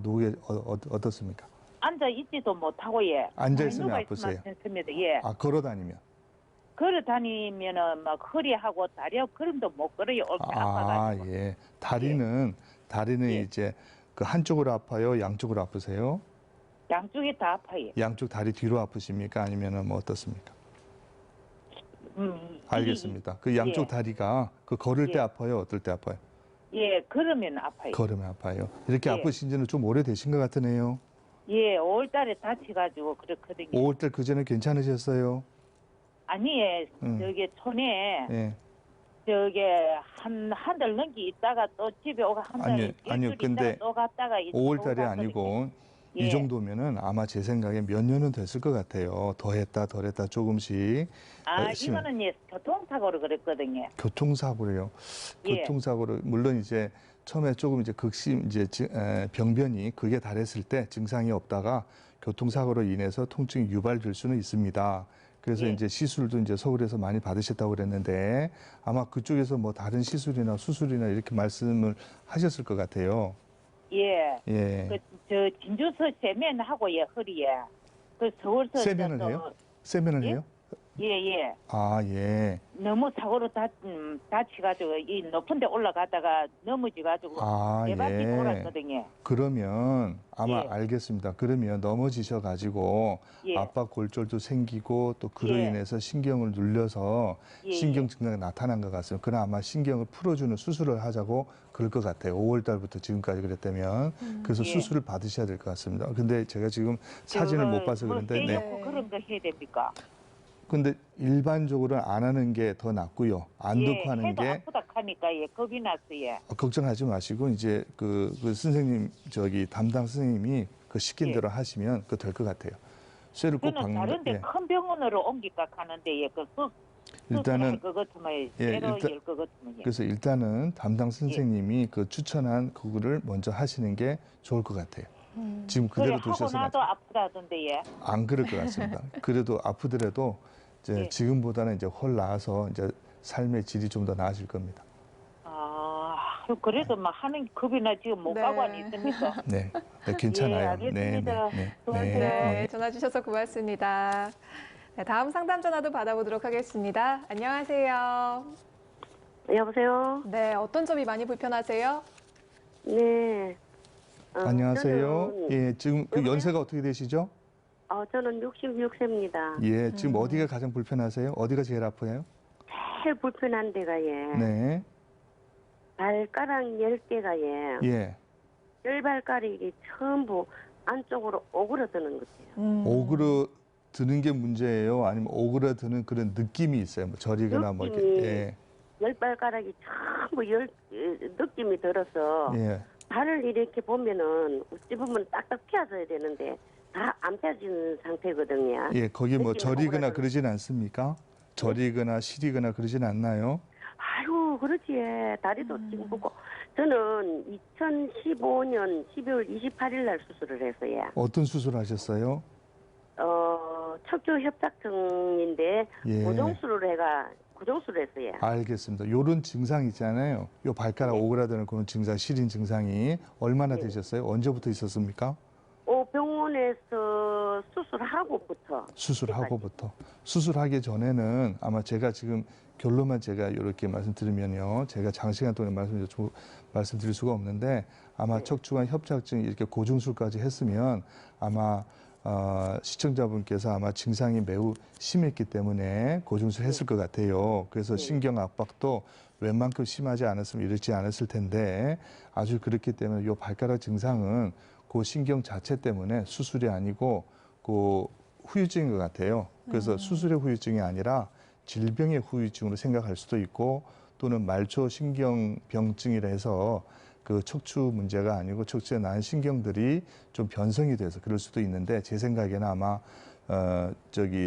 어떻습니까? 앉아 있지도 못하고 앉아 있으면 아프세요? 걸어 다니면? 걸어 다니면은 막 허리하고 다리하고 걸음도 못 걸어요. 아파가지고. 다리는 이제 그 한쪽으로 아파요? 양쪽으로 아프세요? 양쪽이 다 아파요. 양쪽 다리 뒤로 아프십니까? 아니면은 뭐 어떻습니까? 알겠습니다. 그 양쪽 다리가 걸을 때 아파요? 어떨 때 아파요? 걸으면 아파요. 걸으면 아파요. 이렇게 아프신 지는 좀 오래되신 것 같으네요. 5월 달에 다쳐가지고 그렇거든요. 5월 달 그전에 괜찮으셨어요? 아니, 촌에 한 달 넘게 있다가 또 집에 오고 한 달 아니요. 근데 또 갔다가 5월 달이 아니고 이 정도면은 아마 제 생각에 몇 년은 됐을 것 같아요. 더했다 조금씩. 이거는 교통사고로 그랬거든요. 교통사고래요. 교통사고로 물론 이제 처음에 조금 이제 병변이 극에 달했을 때 증상이 없다가 교통사고로 인해서 통증이 유발될 수는 있습니다. 그래서 이제 시술도 이제 서울에서 많이 받으셨다고 그랬는데 아마 그쪽에서 뭐 다른 시술이나 수술이나 이렇게 말씀을 하셨을 것 같아요. 진주서 세면하고 허리에 서울서 세면을 해요? 세면을 해요? 너무 사고로 다치가지고 이 높은 데 올라가다가 넘어져가지고 대바퀴 돌았거든요. 그러면 아마 알겠습니다. 그러면 넘어지셔가지고 압박 골절도 생기고 또 그로 인해서 신경을 눌려서 신경 증상이 나타난 것 같습니다. 그럼 아마 신경을 풀어주는 수술을 하자고 그럴 것 같아요. 5월 달부터 지금까지 그랬다면. 그래서 예. 수술을 받으셔야 될 것 같습니다. 근데 제가 지금 사진을 못 봐서 그런데 네. 그런 거 해야 됩니까? 근데 일반적으로 안 하는 게 더 낫고요. 안 듣고 하는 해도 게 아프다 하니까 겁이 났어요. 걱정하지 마시고 이제 그 선생님 담당 선생님이 그 시킨 예. 대로 하시면 그 될 것 같아요. 쇠를 꼭 저는 박는 다른데 게 큰 병원으로 옮길까 하는데 일단은 것 같으면 예, 쇠로 일단- 열것 같으면 그래서 일단은 담당 선생님이 그 추천한 그거를 먼저 하시는 게 좋을 것 같아요. 지금 그래 그대로 하고 두셔서 나도 아프다던데 예. 안 그럴 것 같습니다. 그래도 아프더라도 이제 예. 지금보다는 이제 훨 나아서 이제 삶의 질이 좀 더 나아질 겁니다. 그래도 막 하는 겁이나 지금 못 네. 가고 안 있습니까? 네, 네 괜찮아요. 예, 알겠습니다. 네, 전화 주셔서 고맙습니다. 네, 다음 상담 전화도 받아보도록 하겠습니다. 안녕하세요. 여보세요? 네, 어떤 점이 많이 불편하세요? 네. 안녕하세요. 저는, 예, 지금 그 여보세요? 연세가 어떻게 되시죠? 저는 66세입니다. 예, 지금 어디가 가장 불편하세요? 어디가 제일 아파요? 제일 불편한 데가 네, 발가락 10개가 예. 열발가락이 전부 안쪽으로 오그러드는 것 같아요. 오그러 드는 게 문제예요? 아니면 오그러 드는 그런 느낌이 있어요? 뭐 저리거나 뭐 이렇게. 느낌이 예. 열발가락이 전부 느낌이 들어서 예. 발을 이렇게 보면은 어찌 보면 딱딱 펴져야 되는데 다 안 펴지는 상태거든요. 예, 거기 뭐 느낌이 저리거나 오그라드는. 그러진 않습니까? 저리거나 시리거나 그러진 않나요? 아유, 그렇지. 다리도 지금 붓고. 저는 2015년 12월 28일 날 수술을 했어요. 어떤 수술 하셨어요? 척추 협착증인데 예. 고정수를 했어요. 알겠습니다. 요런 증상 있잖아요. 요 발가락 오그라드는 그런 증상, 시린 증상이 얼마나 되셨어요? 언제부터 있었습니까? 병원에서 수술하고부터. 수술하기 전에는 아마 제가 지금 결론만 제가 이렇게 말씀드리면요. 제가 장시간 동안 말씀드릴 수가 없는데 아마 척추관 협착증이 이렇게 고중술까지 했으면 아마 시청자분께서 아마 증상이 매우 심했기 때문에 고중술 했을 것 같아요. 그래서 신경 압박도 웬만큼 심하지 않았으면 이렇지 않았을 텐데 아주 그렇기 때문에 이 발가락 증상은 그 신경 자체 때문에 수술이 아니고 그 후유증인 것 같아요. 그래서 수술의 후유증이 아니라 질병의 후유증으로 생각할 수도 있고 또는 말초 신경병증이라 해서 그 척추 문제가 아니고 척추에 난 신경들이 좀 변성이 돼서 그럴 수도 있는데 제 생각에는 아마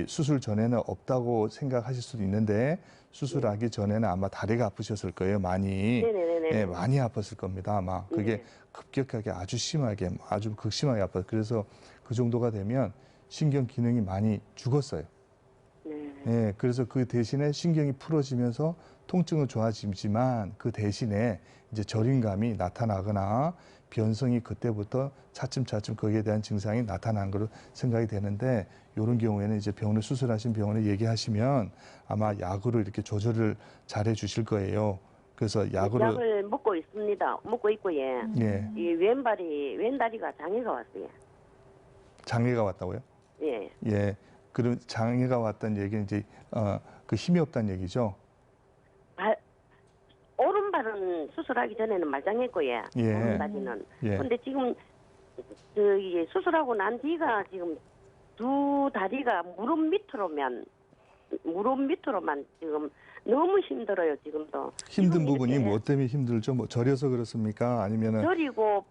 수술 전에는 없다고 생각하실 수도 있는데 수술하기 전에는 아마 다리가 아프셨을 거예요. 많이. 네네네. 예, 많이 아팠을 겁니다. 아마 그게 네. 급격하게 아주 심하게 아주 극심하게 아파요. 그래서 그 정도가 되면 신경 기능이 많이 죽었어요. 네. 예, 그래서 그 대신에 신경이 풀어지면서 통증은 좋아지지만 그 대신에 이제 저림감이 나타나거나 변성이 그때부터 차츰차츰 거기에 대한 증상이 나타난 걸로 생각이 되는데 이런 경우에는 이제 병원에 수술하신 병원에 얘기하시면 아마 약으로 이렇게 조절을 잘 해주실 거예요. 그래서 약을 먹고 있습니다. 먹고 있고 예, 이 왼다리가 장애가 왔어요. 장애가 왔다고요? 예. 예, 그럼 장애가 왔다는 얘기는 이제 그 힘이 없다는 얘기죠. 오른발은 수술하기 전에는 말짱했고요. 예. 오른다리는. 예. 근데 지금 이게 수술하고 난 뒤가 지금 두 다리가 무릎 밑으로만 지금 너무 힘들어요. 지금도. 힘든 지금 부분이 이렇게 뭐 때문에 힘들죠? 뭐 저려서 그렇습니까? 아니면은 저리고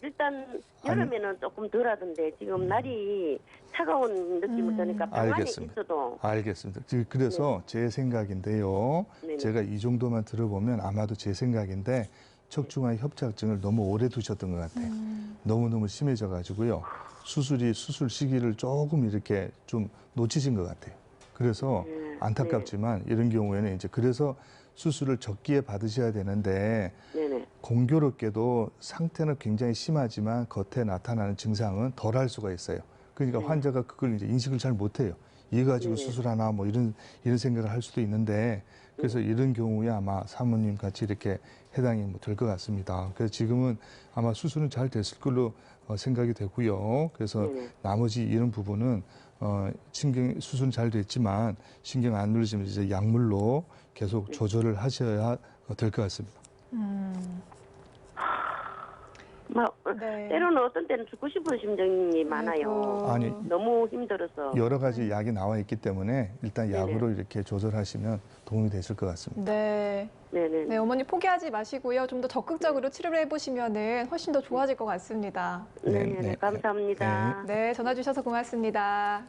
일단 여름에는 조금 덜하던데 지금 날이 차가운 느낌을 드니까 방 안에 알겠습니다. 있어도 알겠습니다. 그래서 제 생각인데요. 네네. 제가 이 정도만 들어보면 아마도 제 생각인데 척추관 협착증을 너무 오래 두셨던 것 같아요. 너무너무 심해져 가지고요. 수술 시기를 조금 이렇게 좀 놓치신 것 같아요. 그래서 안타깝지만 이런 경우에는 이제 그래서 수술을 적기에 받으셔야 되는데 네네. 공교롭게도 상태는 굉장히 심하지만 겉에 나타나는 증상은 덜할 수가 있어요. 그러니까 환자가 그걸 이제 인식을 잘 못해요. 이 가지고 수술하나 뭐 이런 생각을 할 수도 있는데 그래서 이런 경우에 아마 사모님 같이 이렇게 해당이 될 것 같습니다. 그래서 지금은 아마 수술은 잘 됐을 걸로 생각이 되고요. 그래서 나머지 이런 부분은 신경 수술은 잘 됐지만 신경 안 눌러지면 이제 약물로 계속 조절을 하셔야 될 것 같습니다. 네. 때로는 어떤 때는 죽고 싶은 심정이 많아요. 아니, 너무 힘들어서. 여러 가지 약이 나와 있기 때문에 일단 약으로 네네. 이렇게 조절하시면 도움이 되실 것 같습니다. 네. 네네. 네, 어머니 포기하지 마시고요. 좀 더 적극적으로 치료를 해보시면은 훨씬 더 좋아질 것 같습니다. 네네. 감사합니다. 네, 전화 주셔서 고맙습니다.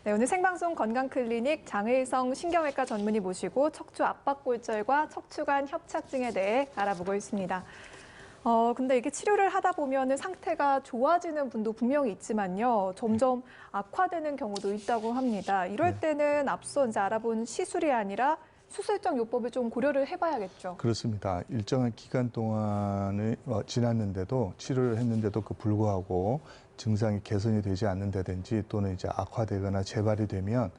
네, 오늘 생방송 건강클리닉 장의성 신경외과 전문의 모시고 척추 압박골절과 척추관 협착증에 대해 알아보고 있습니다. 근데 이게 치료를 하다 보면은 상태가 좋아지는 분도 분명히 있지만요. 점점 악화되는 경우도 있다고 합니다. 이럴 때는 앞서 이제 알아본 시술이 아니라 수술적 요법을 좀 고려를 해봐야겠죠. 그렇습니다. 일정한 기간 동안을 지났는데도 치료를 했는데도 불구하고 증상이 개선이 되지 않는다든지 또는 이제 악화되거나 재발이 되면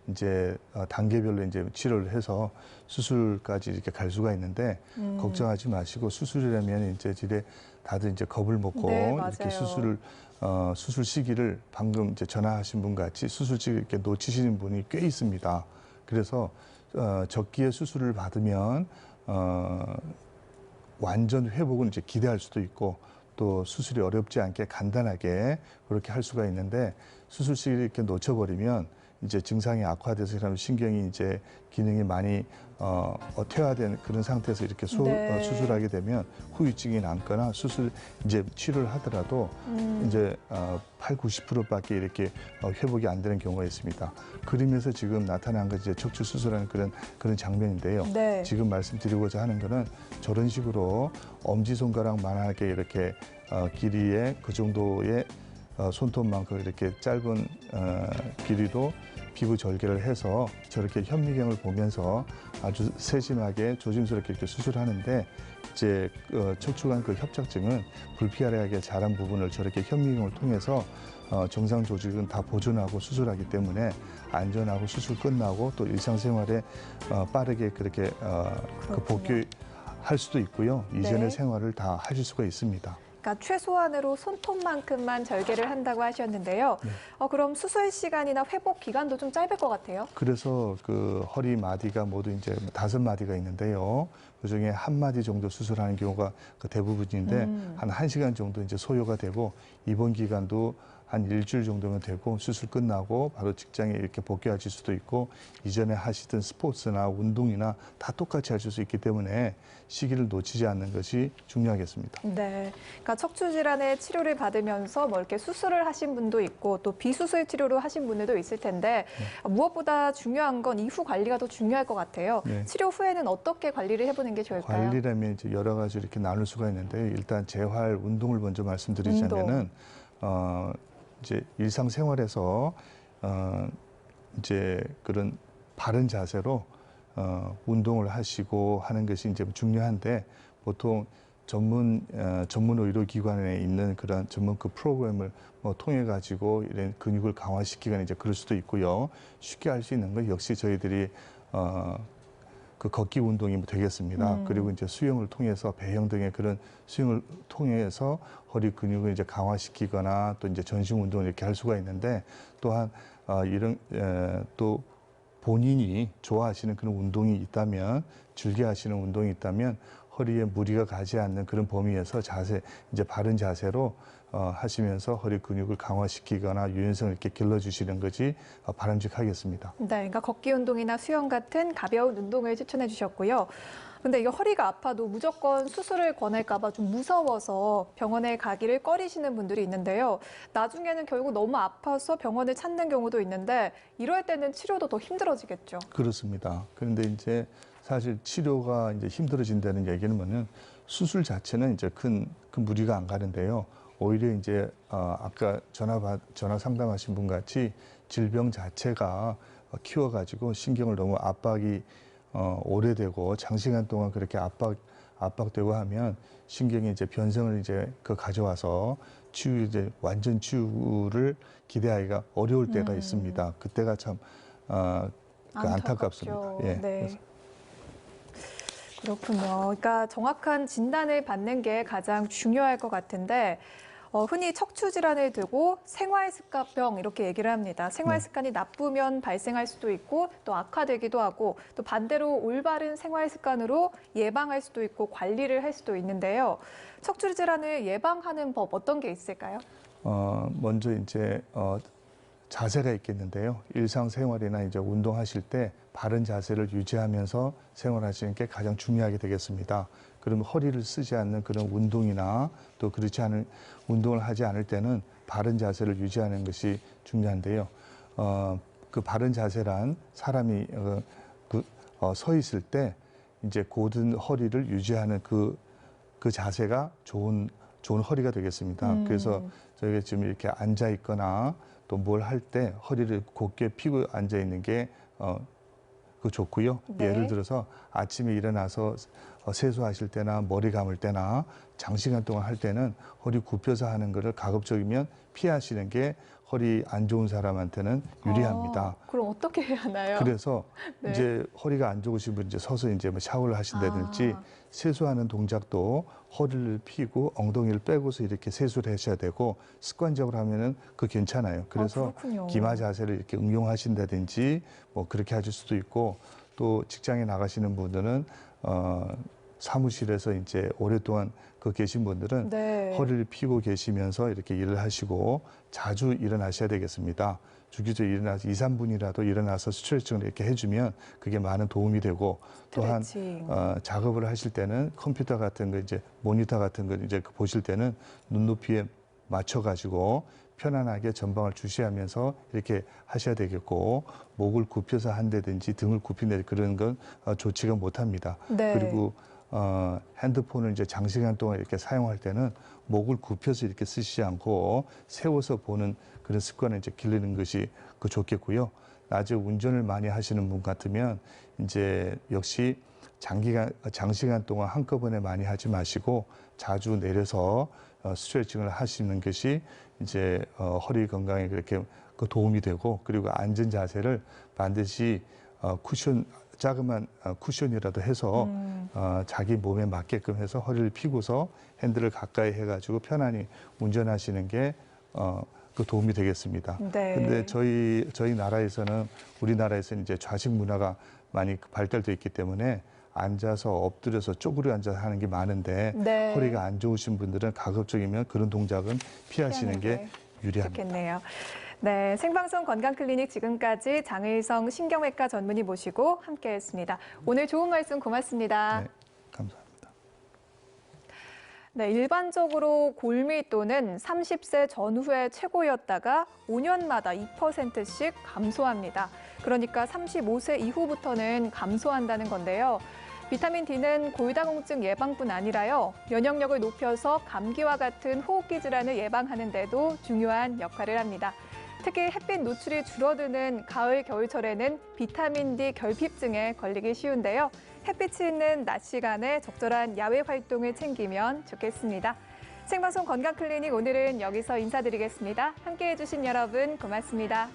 이제 단계별로 이제 치료를 해서 수술까지 이렇게 갈 수가 있는데 걱정하지 마시고 수술이라면 이제 다들 이제 겁을 먹고 네, 이렇게 맞아요. 수술 시기를 방금 이제 전화하신 분 같이 수술 시기를 이렇게 놓치시는 분이 꽤 있습니다. 그래서 적기에 수술을 받으면 완전 회복은 이제 기대할 수도 있고 또 수술이 어렵지 않게 간단하게 그렇게 할 수가 있는데 수술 시기를 이렇게 놓쳐버리면 이제 증상이 악화돼서 그러면 신경이 이제 기능이 많이 퇴화된 그런 상태에서 이렇게 수술하게 되면 후유증이 남거나 이제 치료를 하더라도 이제 80~90%밖에 이렇게 회복이 안 되는 경우가 있습니다. 그림에서 지금 나타난 건 이제 척추 수술하는 그런 장면인데요. 네. 지금 말씀드리고자 하는 거는 저런 식으로 엄지손가락만하게 이렇게 길이의 그 정도의 손톱만큼 이렇게 짧은 길이로 피부 절개를 해서 저렇게 현미경을 보면서 아주 세심하게 조심스럽게 이렇게 수술하는데 이제 척추관 그 협착증은 불피하게 자란 부분을 저렇게 현미경을 통해서 정상 조직은 다 보존하고 수술하기 때문에 안전하고 수술 끝나고 또 일상생활에 빠르게 그렇게 복귀할 수도 있고요. 이전의 생활을 다 하실 수가 있습니다. 그러니까 최소한으로 손톱만큼만 절개를 한다고 하셨는데요. 그럼 수술 시간이나 회복 기간도 좀 짧을 것 같아요. 그래서 그 허리 마디가 모두 이제 5마디가 있는데요. 그중에 1마디 정도 수술하는 경우가 대부분인데 한 1시간 정도 이제 소요가 되고 입원 기간도 한 일주일 정도면 되고 수술 끝나고 바로 직장에 이렇게 복귀하실 수도 있고 이전에 하시던 스포츠나 운동이나 다 똑같이 하실 수 있기 때문에 시기를 놓치지 않는 것이 중요하겠습니다. 네, 그러니까 척추 질환의 치료를 받으면서 뭐 이렇게 수술을 하신 분도 있고 또 비수술 치료를 하신 분들도 있을 텐데 무엇보다 중요한 건 이후 관리가 더 중요할 것 같아요. 치료 후에는 어떻게 관리를 해보는 게 좋을까요? 관리라면 이제 여러 가지 이렇게 나눌 수가 있는데 일단 재활 운동을 먼저 말씀드리자면은 이제 일상생활에서 이제 그런 바른 자세로 운동을 하시고 하는 것이 이제 중요한데 보통 전문 의료기관에 있는 그런 전문 그 프로그램을 통해 가지고 이런 근육을 강화시키거나 이제 그럴 수도 있고요. 쉽게 할 수 있는 건 역시 저희들이 그 걷기 운동이 되겠습니다. 그리고 이제 수영을 통해서 배영 등의 그런 수영을 통해서 허리 근육을 이제 강화시키거나 또 이제 전신 운동을 이렇게 할 수가 있는데 또한 이런 또 본인이 좋아하시는 그런 운동이 있다면 즐겨 하시는 운동이 있다면 허리에 무리가 가지 않는 그런 범위에서 이제 바른 자세로 하시면서 허리 근육을 강화시키거나 유연성을 이렇게 길러주시는 것이 바람직하겠습니다. 네, 그러니까 걷기 운동이나 수영 같은 가벼운 운동을 추천해 주셨고요. 근데 이게 허리가 아파도 무조건 수술을 권할까 봐 좀 무서워서 병원에 가기를 꺼리시는 분들이 있는데요. 나중에는 결국 너무 아파서 병원을 찾는 경우도 있는데 이럴 때는 치료도 더 힘들어지겠죠. 그렇습니다. 그런데 이제 사실 치료가 이제 힘들어진다는 얘기는 뭐냐면 수술 자체는 이제 큰 무리가 안 가는데요. 오히려 이제 아까 전화 상담하신 분 같이 질병 자체가 키워가지고 신경을 너무 압박이 오래되고 장시간 동안 그렇게 압박되고 하면 신경이 이제 변성을 이제 가져와서 이제 완전 치유를 기대하기가 어려울 때가 있습니다. 그때가 참 안타깝습니다. 예. 네. 그렇군요. 그러니까 정확한 진단을 받는 게 가장 중요할 것 같은데 흔히 척추 질환을 두고 생활습관병 이렇게 얘기를 합니다. 생활 습관이 나쁘면 발생할 수도 있고 또 악화되기도 하고 또 반대로 올바른 생활 습관으로 예방할 수도 있고 관리를 할 수도 있는데요. 척추 질환을 예방하는 법 어떤 게 있을까요? 먼저 이제 자세가 있겠는데요. 일상생활이나 이제 운동하실 때 바른 자세를 유지하면서 생활하시는 게 가장 중요하게 되겠습니다. 그러면 허리를 쓰지 않는 그런 운동이나 또 그렇지 않은 운동을 하지 않을 때는 바른 자세를 유지하는 것이 중요한데요. 그 바른 자세란 사람이 서 있을 때 이제 곧은 허리를 유지하는 그 자세가 좋은 허리가 되겠습니다. 그래서 저희가 지금 이렇게 앉아 있거나 또 뭘 할 때 허리를 곧게 펴고 앉아 있는 게 좋고요. 네. 예를 들어서 아침에 일어나서 세수하실 때나 머리 감을 때나 장시간 동안 할 때는 허리 굽혀서 하는 것을 가급적이면 피하시는 게 허리 안 좋은 사람한테는 유리합니다. 그럼 어떻게 해야 하나요? 그래서 네. 이제 허리가 안 좋으신 분 이제 서서 이제 뭐 샤워를 하신다든지 세수하는 동작도 허리를 펴고 엉덩이를 빼고서 이렇게 세수를 하셔야 되고 습관적으로 하면은 그 괜찮아요. 그래서 기마 자세를 이렇게 응용하신다든지 뭐 그렇게 하실 수도 있고 또 직장에 나가시는 분들은 사무실에서 이제 오랫동안 계신 분들은 네. 허리를 펴고 계시면서 이렇게 일을 하시고 자주 일어나셔야 되겠습니다. 주기적으로 일어나서 2, 3분이라도 일어나서 스트레칭을 이렇게 해주면 그게 많은 도움이 되고 또한 작업을 하실 때는 컴퓨터 같은 거 이제 모니터 같은 거 이제 보실 때는 눈높이에 맞춰가지고 편안하게 전방을 주시하면서 이렇게 하셔야 되겠고 목을 굽혀서 한다든지 등을 굽힌다 그런 건 좋지가 못합니다. 네. 그리고 핸드폰을 이제 장시간 동안 이렇게 사용할 때는 목을 굽혀서 이렇게 쓰시지 않고 세워서 보는 그런 습관을 이제 기르는 것이 좋겠고요. 낮에 운전을 많이 하시는 분 같으면 이제 역시 장시간 동안 한꺼번에 많이 하지 마시고 자주 내려서 스트레칭을 하시는 것이 이제 허리 건강에 그렇게 도움이 되고 그리고 앉은 자세를 반드시 자그만 쿠션이라도 해서 자기 몸에 맞게끔 해서 허리를 펴고서 핸들을 가까이 해가지고 편안히 운전하시는 게 도움이 되겠습니다. 네. 근데 저희 나라에서는 우리나라에서는 이제 좌식 문화가 많이 발달돼 있기 때문에 앉아서 엎드려서 쪼그려 앉아서 하는 게 많은데 네. 허리가 안 좋으신 분들은 가급적이면 그런 동작은 피하시는 게 유리합니다. 좋겠네요. 네, 생방송 건강클리닉 지금까지 장의성 신경외과 전문의 모시고 함께했습니다. 오늘 좋은 말씀 고맙습니다. 네, 감사합니다. 네, 일반적으로 골밀도는 30세 전후에 최고였다가 5년마다 2%씩 감소합니다. 그러니까 35세 이후부터는 감소한다는 건데요. 비타민 D는 골다공증 예방뿐 아니라요. 면역력을 높여서 감기와 같은 호흡기 질환을 예방하는 데도 중요한 역할을 합니다. 특히 햇빛 노출이 줄어드는 가을, 겨울철에는 비타민 D 결핍증에 걸리기 쉬운데요. 햇빛이 있는 낮 시간에 적절한 야외 활동을 챙기면 좋겠습니다. 생방송 건강클리닉 오늘은 여기서 인사드리겠습니다. 함께해 주신 여러분 고맙습니다.